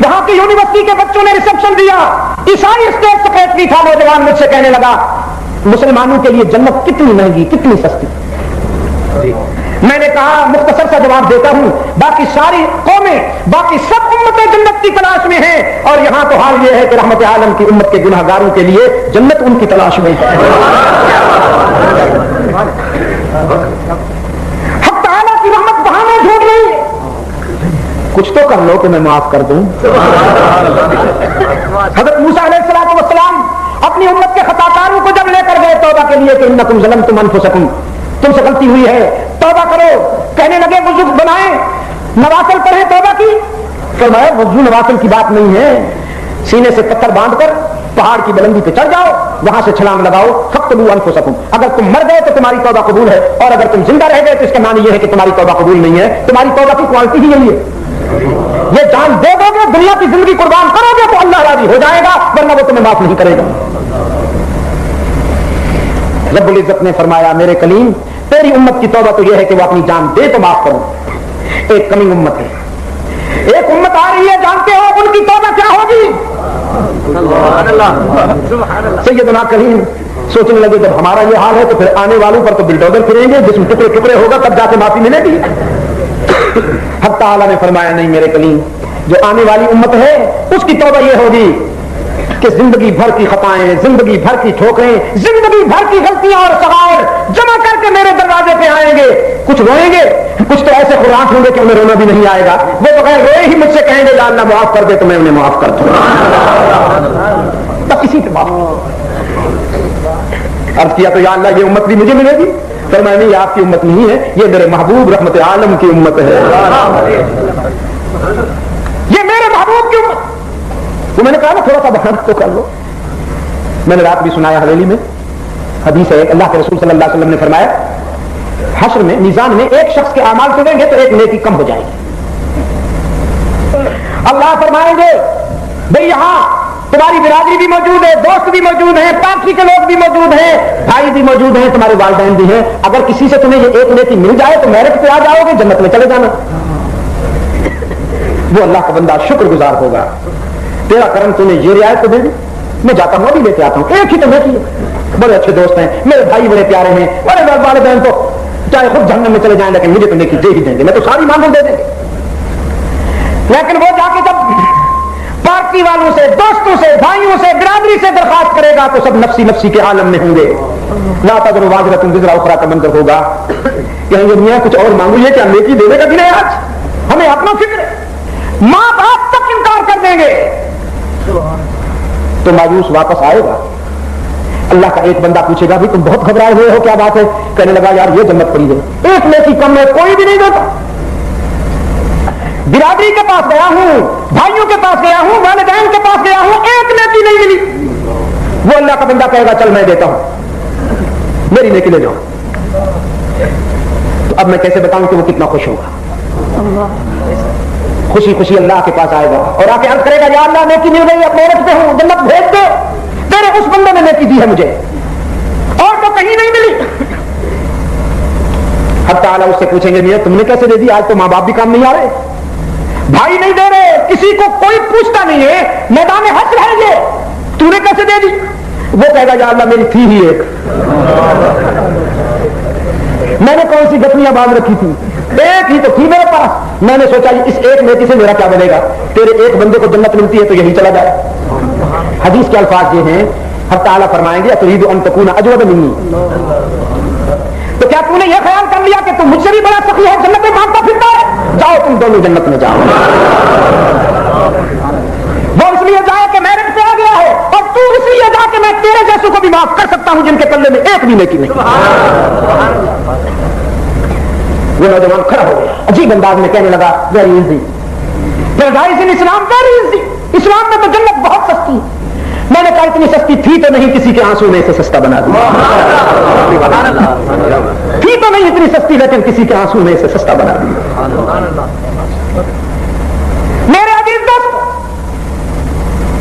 وہاں کی یونیورسٹی کے بچوں نے ریسپشن دیا. عیسائی اسٹیٹ سیکریٹری تھا نوجوان، مجھ سے کہنے لگا مسلمانوں کے لیے جنت کتنی مہنگی، کتنی سستی. میں نے کہا مختصر سا جواب دیتا ہوں، باقی ساری قومیں، باقی سب امتیں جنت کی تلاش میں ہیں، اور یہاں تو حال یہ ہے کہ رحمت عالم کی امت کے گناہ گاروں کے لیے جنت ان کی تلاش میں ہے. حق تعالیٰ کی رحمت بہانے ڈھونڈ رہی ہے، کچھ تو کر لو کہ میں معاف کر دوں. حضرت موسیٰ علیہ السلام اپنی امت کے خطا کاروں کو جب لے کر گئے توبہ کے لیے کہ انکم ظلمتم انفسکم، تم سے غلطی ہوئی ہے، توبہ کرو. کہنے لگے وضو بنائیں، نوافل پڑھیں توبہ کی. فرمایا وضو نوافل کی بات نہیں ہے، سینے سے پتھر باندھ کر پہاڑ کی بلندی پہ چڑھ جاؤ، وہاں سے چھلانگ لگاؤ. فقتلوا انفسکم، اگر تم مر گئے تو تمہاری توبہ قبول ہے، اور اگر تم زندہ رہ گئے تو اس کا معنی یہ ہے کہ تمہاری توبہ قبول نہیں ہے. تمہاری توبہ کی کوالٹی ہی یہی ہے. یہ جان دے دو گے، دنیا کی زندگی قربان کرو گے تو اللہ راضی ہو جائے گا، ورنہ وہ تمہیں معاف نہیں کرے گا. رب العزت نے فرمایا میرے کلیم تیری امت کی توبہ تو یہ ہے کہ وہ اپنی جان دے تو معاف کرو. ایک کمنگ امت ہے، ایک امت آ رہی ہے، جانتے ہو ان کی توبہ کیا ہوگی؟ سیدنا کریم سوچنے لگے جب ہمارا یہ حال ہے تو پھر آنے والوں پر تو بلڈوزر پھریں گے، جس میں ٹکڑے ٹکڑے ہوگا تب جا کے معافی ملے گی. حق تعالیٰ نے فرمایا نہیں میرے کلیم، جو آنے والی امت ہے اس کی توبہ یہ ہوگی کہ زندگی بھر کی خطائیں، زندگی بھر کی ٹھوکریں، زندگی بھر کی غلطیاں اور صغائر جمع کر کے میرے دروازے پہ آئیں گے. کچھ روئیں گے، کچھ تو ایسے خوراک ہوں گے کہ انہیں رونا بھی نہیں آئے گا. وہ بغیر روئے ہی مجھ سے کہیں گے یا اللہ معاف کر دے، تو میں انہیں معاف کر دوں. بس اسی پہ بات عرض کیا تو یا اللہ یہ امت بھی مجھے ملے گی؟ فرمایا نہیں، آپ کی امت نہیں ہے، یہ میرے محبوب رحمت عالم کی امت ہے. یہ میرے محبوب کی امت. تو میں نے کہا نا تھوڑا سا بہانہ تو کر لو. میں نے رات بھی سنایا حویلی میں، حدیث ہے اللہ کے رسول صلی اللہ علیہ وسلم نے فرمایا حشر میں میزان میں ایک شخص کے اعمال چلیں گے تو ایک نیکی کم ہو جائے گی. اللہ فرمائیں گے بھئی یہاں تمہاری برادری بھی موجود ہے، دوست بھی موجود ہیں، پارٹی کے لوگ بھی موجود ہیں، بھائی بھی موجود ہیں، تمہارے والدین بھی ہیں. اگر کسی سے تمہیں یہ ایک نیکی مل جائے تو میرٹ پہ آ جاؤ گے، جنت میں چلے جانا. وہ اللہ کا بندہ شکر گزار ہوگا. تیرا کرم تمہیں یہ رعایت تو دے دی، میں جاتا ہوں ابھی لے کے آتا ہوں. ایک ہی تو نیکی ہے، بڑے اچھے دوست ہیں، میرے بھائی بڑے پیارے ہیں، بڑے والدین تو چاہے خود جہنم میں چلے جائیں لیکن مجھے تو نیکی دے ہی دیں گے، میں تو ساری مانگ دے دیں گے. لیکن وہ جا کے جب پارٹی والوں سے، دوستوں سے، بھائیوں سے، برادری سے درخواست کرے گا تو سب نفسی نفسی کے عالم میں ہوں گے. لا تذر وازرۃ وزر اخری کا منظر ہوگا. کہیں گے میاں کچھ اور مانگو، یہ کیا نیکی دینے کا دن ہے آج؟ ہمیں اپنا فکر ہے. ماں باپ تک انکار کر دیں گے تو مایوس واپس آئے گا. اللہ کا ایک بندہ پوچھے گا بھی تم بہت گھبرائے ہوئے ہو، کیا بات ہے؟ کہنے لگا یار یہ جنت پڑی ہے، ایک نیکی کم ہے، کوئی بھی نہیں دیتا. برادری کے پاس گیا ہوں، بھائیوں کے پاس گیا ہوں، والدین کے پاس گیا ہوں، ایک نیکی نہیں ملی. وہ اللہ کا بندہ کہے گا چل میں دیتا ہوں، میری نیکی لے جاؤ. تو اب میں کیسے بتاؤں کہ وہ کتنا خوش ہوگا. خوشی خوشی اللہ کے پاس آئے گا اور آ کے عرض کرے گا یا اللہ نیکی مل گئی، اب میرٹ پہ ہوں، جنت بھیج دے. تیرے اس بندے نے نیکی دی ہے مجھے، اور تو کہیں نہیں ملی. حق تعالیٰ اس سے پوچھیں گے میاں تم نے کیسے دے دی؟ آج تو ماں باپ بھی کام نہیں آ رہے، بھائی نہیں دے رہے، کسی کو کوئی پوچھتا نہیں ہے، میدان حشر ہے یہ، تو نے کیسے دے دی؟ وہ کہے گا یا اللہ میری تھی ہی ایک، میں نے کون سی گٹنیاں باندھ رکھی تھی، ایک ہی تو تھی میرے پاس. میں نے سوچا اس ایک نیکی سے میرا کیا بنے گا؟ تیرے ایک بندے کو جنت ملتی ہے تو یہی چلا جائے. حدیث کے الفاظ یہ ہیں، حق تعالیٰ فرمائیں گے تريد ان تكون اجود مني. تو کیا تو نے یہ خیال کر لیا کہ تم مجھ سے بھی بڑا سخی ہے، جنت میں مانگتا پھرتا ہے؟ جاؤ تم دونوں جنت میں جاؤ. وہ اس لیے جائے کہ میرٹ پہ آ گیا ہے، اور تو اس لیے جا کہ میں تیرے جیسوں کو بھی معاف کر سکتا ہوں جن کے پلے میں ایک بھی نیکی نہیں. وہ نوجوان کھڑا ہو گیا، عجیب انداز میں کہنے لگا very easy, Islam very easy, اسلام میں تو جنت بہت سستی. میں نے کہا اتنی سستی تھی تو نہیں، کسی کے آنسو میں سے سستا بنا دیا. تھی تو نہیں اتنی سستی لیکن کسی کے آنسو میں سے سستا بنا دیا. میرے عزیز دوست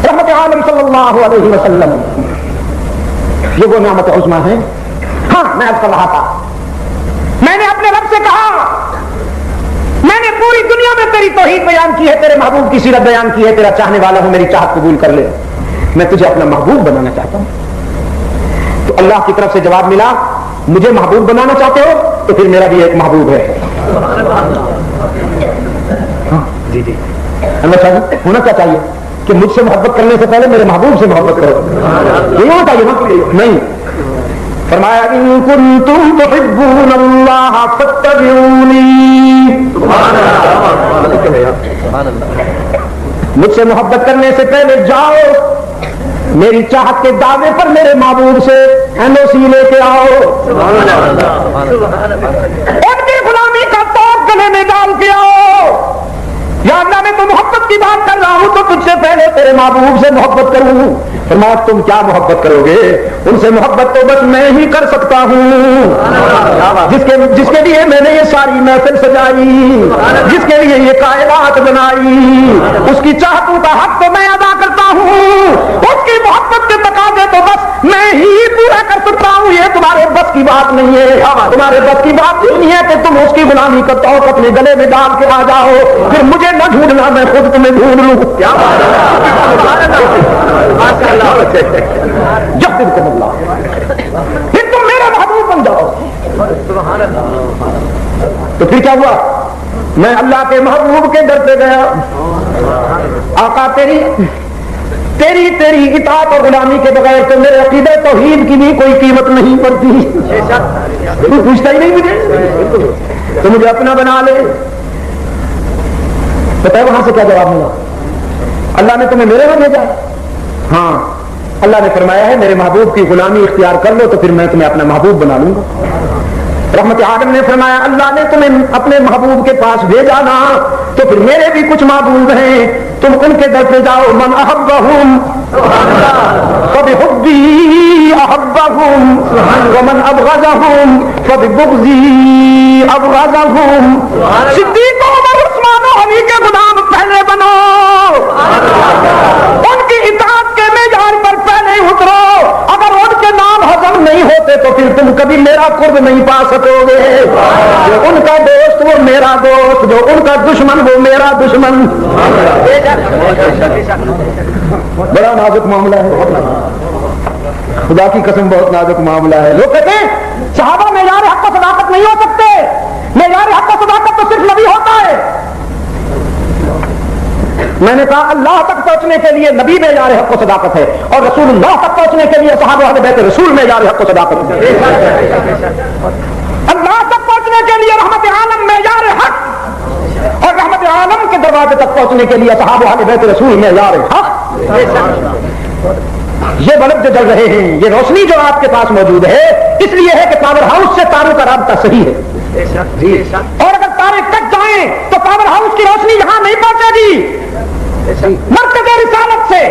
رحمت عالم صلی اللہ علیہ وسلم، یہ وہ نعمت عظمیٰ ہے. ہاں میں عرض کر رہا تھا، میں نے اپنے رب سے کہا میں نے پوری دنیا میں تیری توحید بیان کی ہے، تیرے محبوب کی سیرت بیان کی ہے، تیرا چاہنے والا ہوں، میری چاہت قبول کر لے، میں تجھے اپنا محبوب بنانا چاہتا ہوں. تو اللہ کی طرف سے جواب ملا مجھے محبوب بنانا چاہتے ہو تو پھر میرا بھی ایک محبوب ہے. جی جی ہونا کیا چاہیے کہ مجھ سے محبت کرنے سے پہلے میرے محبوب سے محبت کرو، یہ ہونا چاہیے نا؟ نہیں. فرمایا ان کنتم تحبون اللہ فاتبعونی، مجھ سے محبت کرنے سے پہلے جاؤ میری چاہت کے دعوے پر میرے محبوب سے NOC لے کے آؤ، ان کی غلامی کا توق گلے میں ڈال کے آؤ. یا اللہ میں تو محبت کی بات کر رہا ہوں تو تجھ سے پہلے تیرے محبوب سے محبت کروں. فرمایا تم کیا محبت کرو گے؟ ان سے محبت تو بس میں ہی کر سکتا ہوں جس کے لیے میں نے یہ ساری محفل سجائی، جس کے لیے یہ کائنات بنائی، اس کی چاہتوں کا حق تو میں ادا کرتا ہوں، اس کی محبت کے تقاضے تو بس میں ہی پورا کر سکتا ہوں. یہ تمہارے بس کی بات نہیں ہے، تمہارے بس کی بات نہیں ہے کہ تم اس کی غلامی کا توق اپنے گلے میں ڈال کے آ جاؤ، پھر مجھے نہ ڈھونڈنا میں خود تمہیں ڈھونڈ لوں. یحببکم اللہ، پھر تم میرا محبوب بن جاؤ. تو پھر کیا ہوا؟ میں اللہ کے محبوب کے در پہ گیا. آقا تیری تیری اطاعت اور غلامی کے بغیر تو میرے عقیدہ توحید کی بھی کوئی قیمت نہیں پڑتی. تو پوچھتا ہی نہیں مجھے تو مجھے اپنا بنا لے. پتہ ہے وہاں سے کیا جواب ملا؟ اللہ نے تمہیں میرے ہاں بھیجا. ہاں اللہ نے فرمایا ہے میرے محبوب کی غلامی اختیار کر لو تو پھر میں تمہیں اپنا محبوب بنا لوں گا. رحمت عالم نے فرمایا اللہ نے تمہیں اپنے محبوب کے پاس بھیجا نا تو پھر میرے بھی کچھ محبوب ہیں, تم ان کے در پہ جاؤ. من احبہم فبحبی احبہم ومن ابغضہم فببغضی ابغضہم. صدیق عمر عثمان و علی کے غلام پہلے بنو, ان کی اطاعت کے معیار پر پہلے اترو. اگر ان کے نام ہضم نہیں ہوتے تو پھر تم کبھی میرا قرب نہیں پا سکو گے. جو ان کا دوست وہ میرا دوست, جو ان کا دشمن وہ میرا دشمن. بڑا نازک معاملہ ہے, خدا کی قسم بہت نازک معاملہ ہے. لوگ کہتے ہیں صحابہ معیار حق و صداقت نہیں ہو سکتے. معیار حق و صداقت تو صرف نبی ہوتا ہے. میں نے کہا اللہ تک پہنچنے کے لیے نبی معیار حق و صداقت ہے اور رسول اللہ تک پہنچنے کے لیے صحابہ اہل بیت رسول معیار حق و صداقت ہے. اللہ تک پہنچنے کے لیے رحمت عالم معیار حق اور رحمت عالم کے دروازے تک پہنچنے کے لیے صحابہ اہل بیت رسول معیار حق. یہ بلب جو جل رہے ہیں, یہ روشنی جو آپ کے پاس موجود ہے اس لیے ہے کہ پاور ہاؤس سے تاروں کا رابطہ صحیح ہے. اور اگر تارے کٹ جائیں تو پاور ہاؤس کی روشنی یہاں نہیں پہنچے گی. مرکز رسالت سے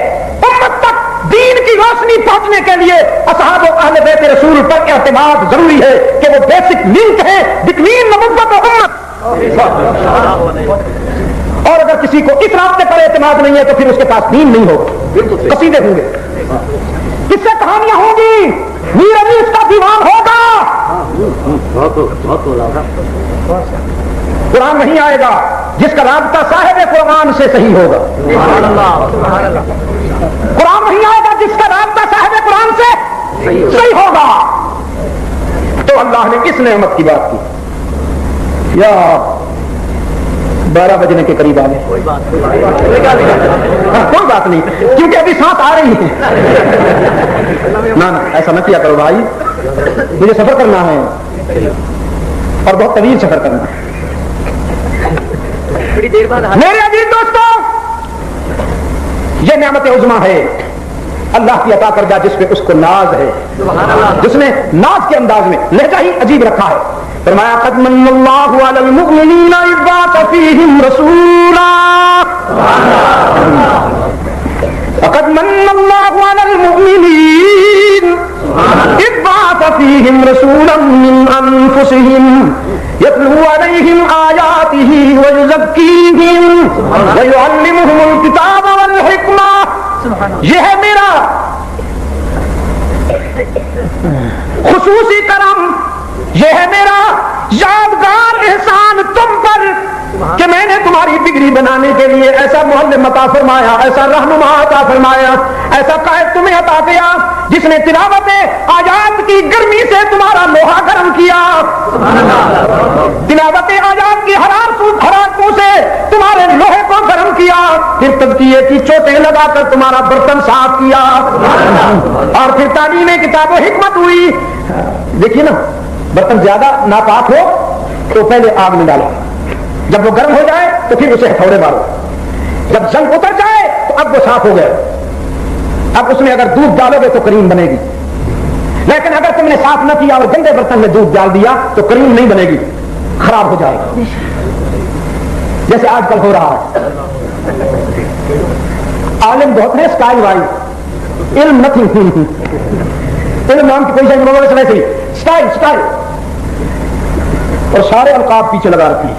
امت تک دین کی روشنی پہنچنے کے لیے اصحاب و اہل بیت رسول پر اعتماد ضروری ہے کہ وہ بیسک لنک ہے بٹوین نبوت و امت. اور اگر کسی کو اس رابطے پر اعتماد نہیں ہے تو پھر اس کے پاس دین نہیں ہوگا. قصیدے ہوں گے, کس سے کہانیاں ہوں گی, میر علی اس کا دیوان ہوگا, قرآن نہیں آئے گا جس کا رابطہ صاحب قرآن سے صحیح ہوگا. قرآن نہیں آئے گا جس کا رابطہ صاحب قرآن سے صحیح ہوگا. تو اللہ نے اس نعمت کی بات کی. یا 12 بجنے کے قریب آ گئے, کوئی بات نہیں کیونکہ ابھی ساتھ آ رہی ہے. نہ ایسا نہ کیا کرو بھائی, مجھے سفر کرنا ہے اور بہت طویل سفر کرنا ہے. میرے عزیز دوستوں, یہ نعمت عظمیٰ ہے اللہ کی عطا کردہ جس پہ اس کو ناز ہے, جس نے ناز کے انداز میں لہجہ ہی عجیب رکھا ہے. فرمایا قد من اللہ علی المؤمنین اذ بعث فیہم رسولا, قد من اللہ علی المؤمنین اذ بعث فیہم رسولا من انفسہم یتلو علیہم آیاتہ ویزکیہم ویعلمہم الکتاب والحکمہ. یہ ہے میرا خصوصی کرم, یہ ہے میرا یادگار احسان تم پر کہ میں نے تمہاری بگڑی بنانے کے لیے ایسا معلم عطا فرمایا, ایسا رہنما عطا فرمایا, ایسا قائد تمہیں عطا کیا جس نے تلاوت آیات کی گرمی سے تمہارا لوہا گرم کیا, تلاوت آیات کی حرارتوں سے تمہارے لوہے کو گرم کیا, پھر تزکیے کی چوٹیں لگا کر تمہارا برتن صاف کیا, اور پھر تعلیم کتاب و حکمت ہوئی. دیکھیے نا, برتن زیادہ ناپاک ہو تو پہلے آگ میں ڈالو, جب وہ گرم ہو جائے تو پھر اسے ہتھوڑے مارو, جب زنگ اتر جائے تو اب وہ صاف ہو گیا. اب اس میں اگر دودھ ڈالو گے تو کریم بنے گی, لیکن اگر تم نے صاف نہ کیا اور گندے برتن میں دودھ ڈال دیا تو کریم نہیں بنے گی, خراب ہو جائے گی, جیسے آج کل ہو رہا ہے. عالم بہت ہے, اسٹائل وائز, علم نتھنگ, علم نام کی کوئی شاید نہیں, اسٹائل اور سارے القاب پیچھے لگا رکھی.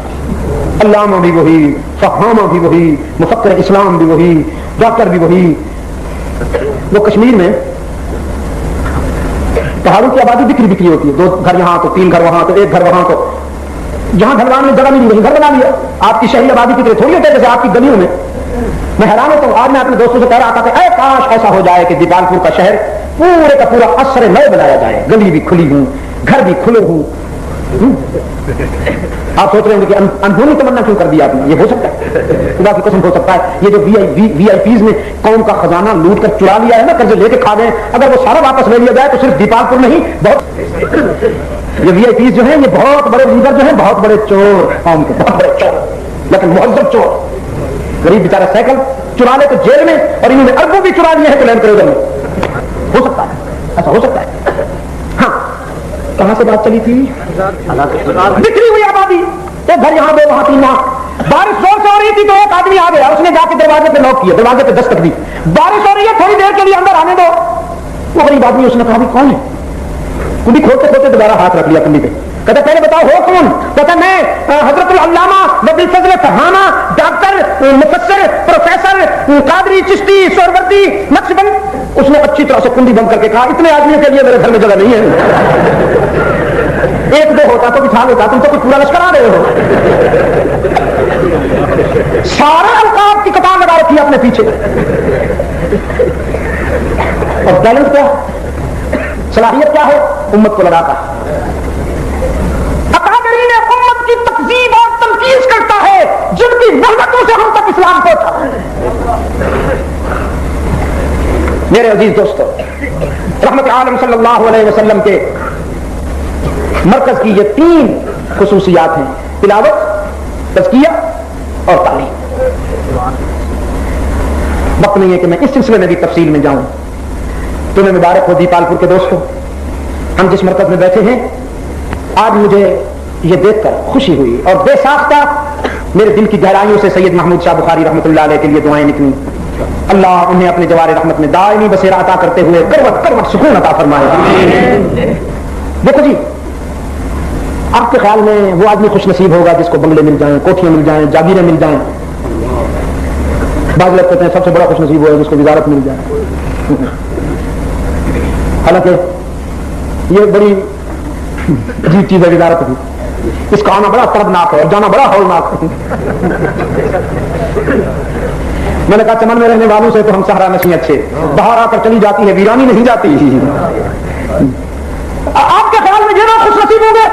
علامہ بھی وہی, فہامہ بھی وہی, مفکر اسلام بھی وہی, ڈاکٹر بھی وہی. وہ کشمیر میں پہاڑوں کی آبادی بکری ہوتی ہے, 2 گھر یہاں تو 3 گھر وہاں تو 1 گھر وہاں, تو جہاں ڈھلوان میں جگہ نہیں وہیں گھر بنا لیا. آپ کی شہری آبادی کی طرح تھوڑی ہوتی ہے جیسے آپ کی گلیوں میں. میں حیران ہوتا ہوں, آج میں اپنے دوستوں سے کہہ رہا تھا کہ اے کاش ایسا ہو جائے کہ دیپالپور کا شہر پورے کا پورا عصر نو بنایا جائے, گلی بھی کھلی ہوں, گھر بھی کھلے ہوں, آپ سوچ رہے ہیں کہ اندھونی تمنا کیوں کر دیا آپ نے؟ یہ ہو سکتا ہے، خدا کی قسم ہو سکتا ہے. یہ جو وی آئی پیز نے قوم کا خزانہ لوٹ کر چرا لیا ہے نا، قرضے لے کے کھا گئے، اگر وہ سارا واپس لے لیا جائے تو صرف دیپال پور نہیں، بہت یہ وی آئی پیز جو ہیں، یہ بہت بڑے لیڈر جو ہیں، بہت بڑے چور قوم کے، بہت بڑے چور، لیکن مہذب چور. غریب بیچارہ سائیکل چرا لے تو جیل میں، اور انہوں نے اربوں بھی چرا لیے ہیں تو لینڈ کروزر میں. ہو سکتا ہے، ایسا ہو سکتا ہے. ہاں، کہاں سے بات چلی تھی؟ بکھری ہوئی آبادی، ایک گھر یہاں دو وہاں تین وہاں. بارش زور سے ہو رہی تھی تو ایک آدمی آ گیا، اس نے جا کے دروازے پہ نوک کیا، دروازے پہ دستک دی. بارش ہو رہی ہے، تھوڑی دیر کے لیے اندر آنے دو. وہ غریب آدمی، اس نے کہا بھی کون ہے؟ کنڈی کھولتے کھولتے دوبارہ ہاتھ رکھ لیا کنڈی پہ. کہتا پہلے بتاؤ ہو کون؟ کہتا میں حضرت العلامہ وبی فضل فہامہ، ڈاکٹر، مفسر، پروفیسر قادری چشتی سہروردی نقشبند. اس نے اچھی طرح سے کنڈی بند کر کے کہا اتنے آدمیوں کے لیے میرے گھر میں جگہ نہیں ہے، ایک دو ہوتا تو بٹھا لیتا، تم تو کچھ پورا لشکر آ رہے ہو. سارے القاب کی کتاب لگا رکھی ہے اپنے پیچھے، اور بیلنس کیا، صلاحیت کیا ہے؟ امت کو لگا کر. اکابرین امت کی تکذیب اور تنقید کرتا ہے جن کی محنتوں سے ہم تک اسلام پہنچا. میرے عزیز دوستو، رحمت عالم صلی اللہ علیہ وسلم کے مرکز کی یہ تین خصوصیات ہیں: تلاوت، تزکیہ اور تعلیم. وقت نہیں ہے کہ میں اس سلسلے میں بھی تفصیل میں جاؤں. تمہیں مبارک ہو دیپال پور کے دوستوں، ہم جس مرکز میں بیٹھے ہیں، آج مجھے یہ دیکھ کر خوشی ہوئی اور بے ساختہ میرے دل کی گہرائیوں سے سید محمود شاہ بخاری رحمۃ اللہ علیہ کے لیے دعائیں نکلی. اللہ انہیں اپنے جوار رحمت میں دائمی بسیرا عطا کرتے ہوئے کروٹ کروٹ سکون عطا فرمائے. دیکھو جی، آپ کے خیال میں وہ آدمی خوش نصیب ہوگا جس کو بنگلے مل جائیں، کوٹھیاں مل جائیں، جاگیریں مل جائیں. بعض لوگ کہتے ہیں سب سے بڑا خوش نصیب ہوا ہے جس کو وزارت مل جائے. حالانکہ یہ بڑی عجیب چیز ہے وزارت بھی، اس کا آنا بڑا طربناک ہے اور جانا بڑا ہولناک ہے. میں نے کہا چمن میں رہنے والوں سے تو ہم سہارا نشیں اچھے، باہر آ کر چلی جاتی ہے، ویرانی نہیں جاتی. آپ کے خیال میں یہ لوگ خوش نصیب ہوں گے؟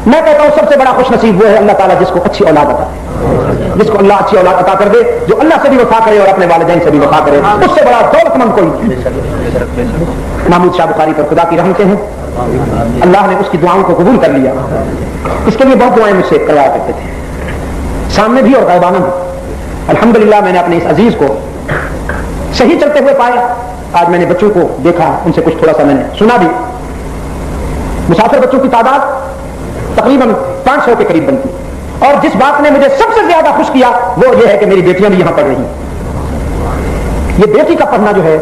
میں کہتا ہوں سب سے بڑا خوش نصیب وہ ہے اللہ تعالیٰ جس کو اچھی اولاد عطا کرے، جس کو اللہ اچھی اولاد عطا کر دے، جو اللہ سے بھی وفا کرے اور اپنے والدین سے بھی وفا کرے. اس سے بڑا دولت مند کوئی نہیں. محمود شاہ بخاری پر خدا کی رحمتیں ہیں، اللہ نے اس کی دعاؤں کو قبول کر لیا. اس کے لیے بہت دعائیں مجھ سے کروایا کرتے تھے، سامنے بھی اور غائبانہ بھی. الحمدللہ میں نے اپنے اس عزیز کو صحیح چلتے ہوئے پایا. آج میں نے بچوں کو دیکھا، ان سے کچھ تھوڑا سا میں نے سنا بھی. مسافر بچوں کی تعداد تقریباً 500 کے قریب بنتی، اور جس بات نے مجھے سب سے زیادہ خوش کیا وہ یہ ہے کہ میری بیٹیاں بھی یہاں پڑھ رہی ہیں. یہ بیٹی کا پڑھنا جو ہے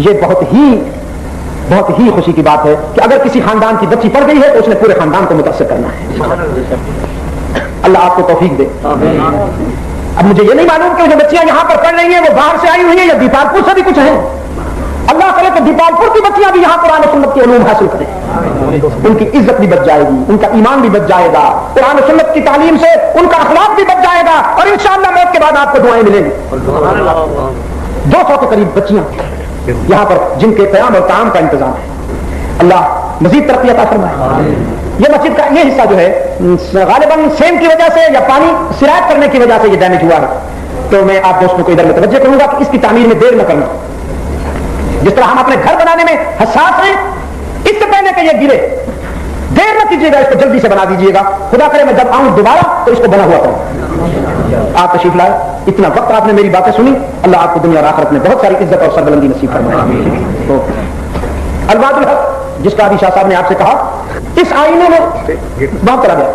یہ بہت ہی خوشی کی بات ہے کہ اگر کسی خاندان کی بچی پڑھ گئی ہے تو اس نے پورے خاندان کو متاثر کرنا ہے. اللہ آپ کو توفیق دے. اب مجھے یہ نہیں معلوم کہ جو بچیاں یہاں پر پڑھ رہی ہیں وہ باہر سے آئی ہوئی ہیں یا دیپال پور سے بھی کچھ ہیں. اللہ کرے کہ دیپال پور کی بچیاں بھی یہاں قرآن و سنت کے علوم حاصل کریں، ان کی عزت بھی بچ جائے گی، ان کا ایمان بھی بچ جائے گا، قرآن و سنت کی تعلیم سے ان کا اخلاق بھی بچ جائے گا، اور انشاءاللہ موت کے بعد آپ کو دعائیں ملیں گی. 200 کے قریب بچیاں یہاں پر جن کے قیام اور قیام کا انتظام ہے. اللہ مزید ترقی عطا فرمائے. یہ مسجد کا یہ حصہ جو ہے غالباً سیم کی وجہ سے یا پانی سرایت کرنے کی وجہ سے یہ ڈیمیج ہوا ہے، تو میں آپ دوستوں کو ادھر متوجہ کروں گا کہ اس کی تعمیر میں دیر نہ کرنا. جس طرح ہم اپنے گھر بنانے میں حساس ہیں، اس سے پہلے کہ یہ گرے دیر نہ کیجیے گا، اس کو جلدی سے بنا دیجیے گا. خدا کرے میں جب آؤں دوبارہ تو اس کو بنا ہوا کروں. آپ تشریف لائے، اتنا وقت آپ نے میری باتیں سنی. اللہ آپ کو دنیا اور آخرت میں بہت ساری عزت اور سربلندی نصیب فرمائے. الواد الحق جس کا ابھی شاہ صاحب نے آپ سے کہا، اس آئینے میں بہت طرح گیا.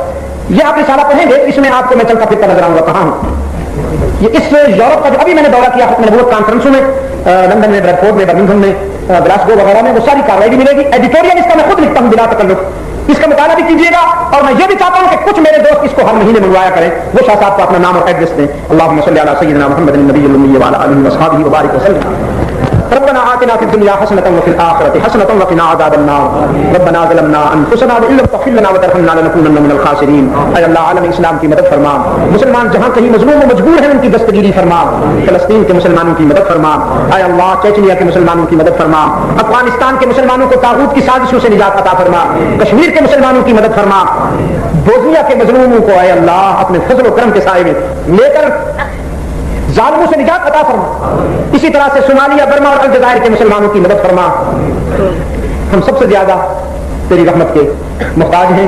یہ آپ رسالہ پڑھیں گے، اس میں آپ کو میں چلتا پھرتا نظر آؤں گا کہاں ہوں. یہ اس یورپ کا جو ابھی میں نے دورہ کیا ختم نبوت کانفرنسوں میں، لندن میں، بریڈفورڈ میں، برمنگھم میں، گلاسگو وغیرہ میں، وہ ساری کاروائی بھی ملے گی. ایڈیٹوریل اس کا میں خود لکھتا ہوں بلا تکلف، اس کا مطالعہ بھی کیجیے گا. اور میں یہ بھی چاہتا ہوں کہ کچھ میرے دوست اس کو ہر مہینے منگوایا کریں. وہ شاہ صاحب کو اپنا نام اور ایڈریس دیں. اللہم صلی علی سیدنا محمد النبی الأمی وعلی آلہ وصحبہ وبارک وسلم. ربنا آتنا في الدنيا حسنة وفي الآخرة حسنة وقنا عذاب النار ربنا ظلمنا أنفسنا وإن لم تغفر لنا وترحمنا لنكونن من الخاسرين اے اللہ عالم اسلام کی مدد فرما مسلمان جہاں کہیں مظلوم و مجبور ہیں ان کی دستگیری فرما فلسطین کے مسلمانوں کی مدد فرما اے اللہ چیچنیا کے مسلمانوں کی مدد فرما افغانستان کے مسلمانوں کو طاغوت کی سازشوں سے نجات عطا فرما کشمیر کے مسلمانوں کی مدد فرما بوسنیا کے مظلوموں کو اے اللہ اپنے فضل و کرم کے سائے میں لے کر ظالموں سے نجات عطا فرما اسی طرح سے صومالیہ برما اور الجزائر کے مسلمانوں کی مدد فرما ہم سب سے زیادہ تیری رحمت کے محتاج ہیں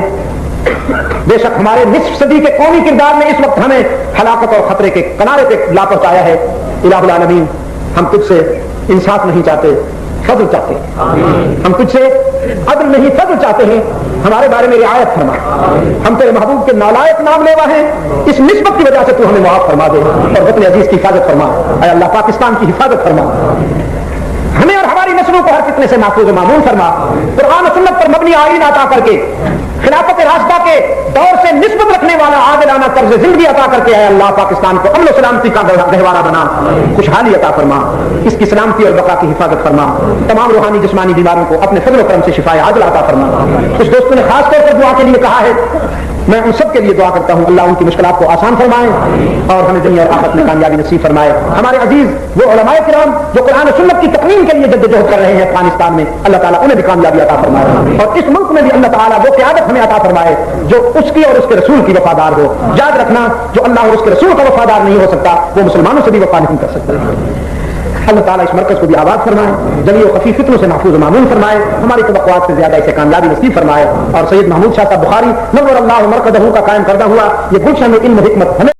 بے شک ہمارے نصف صدی کے قومی کردار نے اس وقت ہمیں ہلاکت اور خطرے کے کنارے پہ لا پہنچایا ہے الہ العالمین ہم تجھ سے انصاف نہیں چاہتے فضل چاہتے ہیں ہم تجھ سے عدل نہیں فضل چاہتے ہیں ہمارے بارے میں رعایت فرما ہم تیرے محبوب کے نالائق نام لیوا ہیں اس نسبت کی وجہ سے تو ہمیں معاف فرما دے اور وطن عزیز کی حفاظت فرما اے اللہ پاکستان کی حفاظت فرما ہمیں اور ہماری نسلوں کو ہر فتنے سے محفوظ و معمول فرما قرآن و سنت پر مبنی آئین عطا کر کے خلافت راستہ کے دور سے نسبت رکھنے والا عادلانہ طرز زندگی عطا کر کے اے اللہ پاکستان کو امن و سلامتی کا گہوارہ بنا خوشحالی عطا فرما اس کی سلامتی اور بقا کی حفاظت فرما تمام روحانی جسمانی بیماروں کو اپنے فضل و کرم سے شفا عاجل عطا فرما کچھ دوستوں نے خاص طور پر دعا کے لیے کہا ہے میں ان سب کے لیے دعا کرتا ہوں اللہ ان کی مشکلات کو آسان فرمائے اور ہمیں دنیا اور آخرت میں کامیابی نصیب فرمائے ہمارے عزیز وہ علماء کرام جو قرآن و سنت کی تقویم کے لیے جدوجہد کر رہے ہیں افغانستان میں اللہ تعالیٰ انہیں بھی کامیابی عطا فرمائے اور اس ملک میں بھی اللہ تعالیٰ وہ قیادت ہمیں عطا فرمائے جو اس کی اور اس کے رسول کی وفادار ہو یاد رکھنا جو اللہ اور اس کے رسول کا وفادار نہیں ہو سکتا وہ مسلمانوں سے بھی وفا نہیں کر سکتا اللہ تعالیٰ اس مرکز کو بھی آباد فرمائے جلی و خفی فتنوں سے محفوظ و معمول فرمائے ہماری توقعات سے زیادہ اسے کامیابی نصیب فرمائے اور سید محمود شاہ صاحب بخاری نور اللہ مرکزہ کا قائم کردہ ہوا یہ گلشن علم و حکمت ہمیں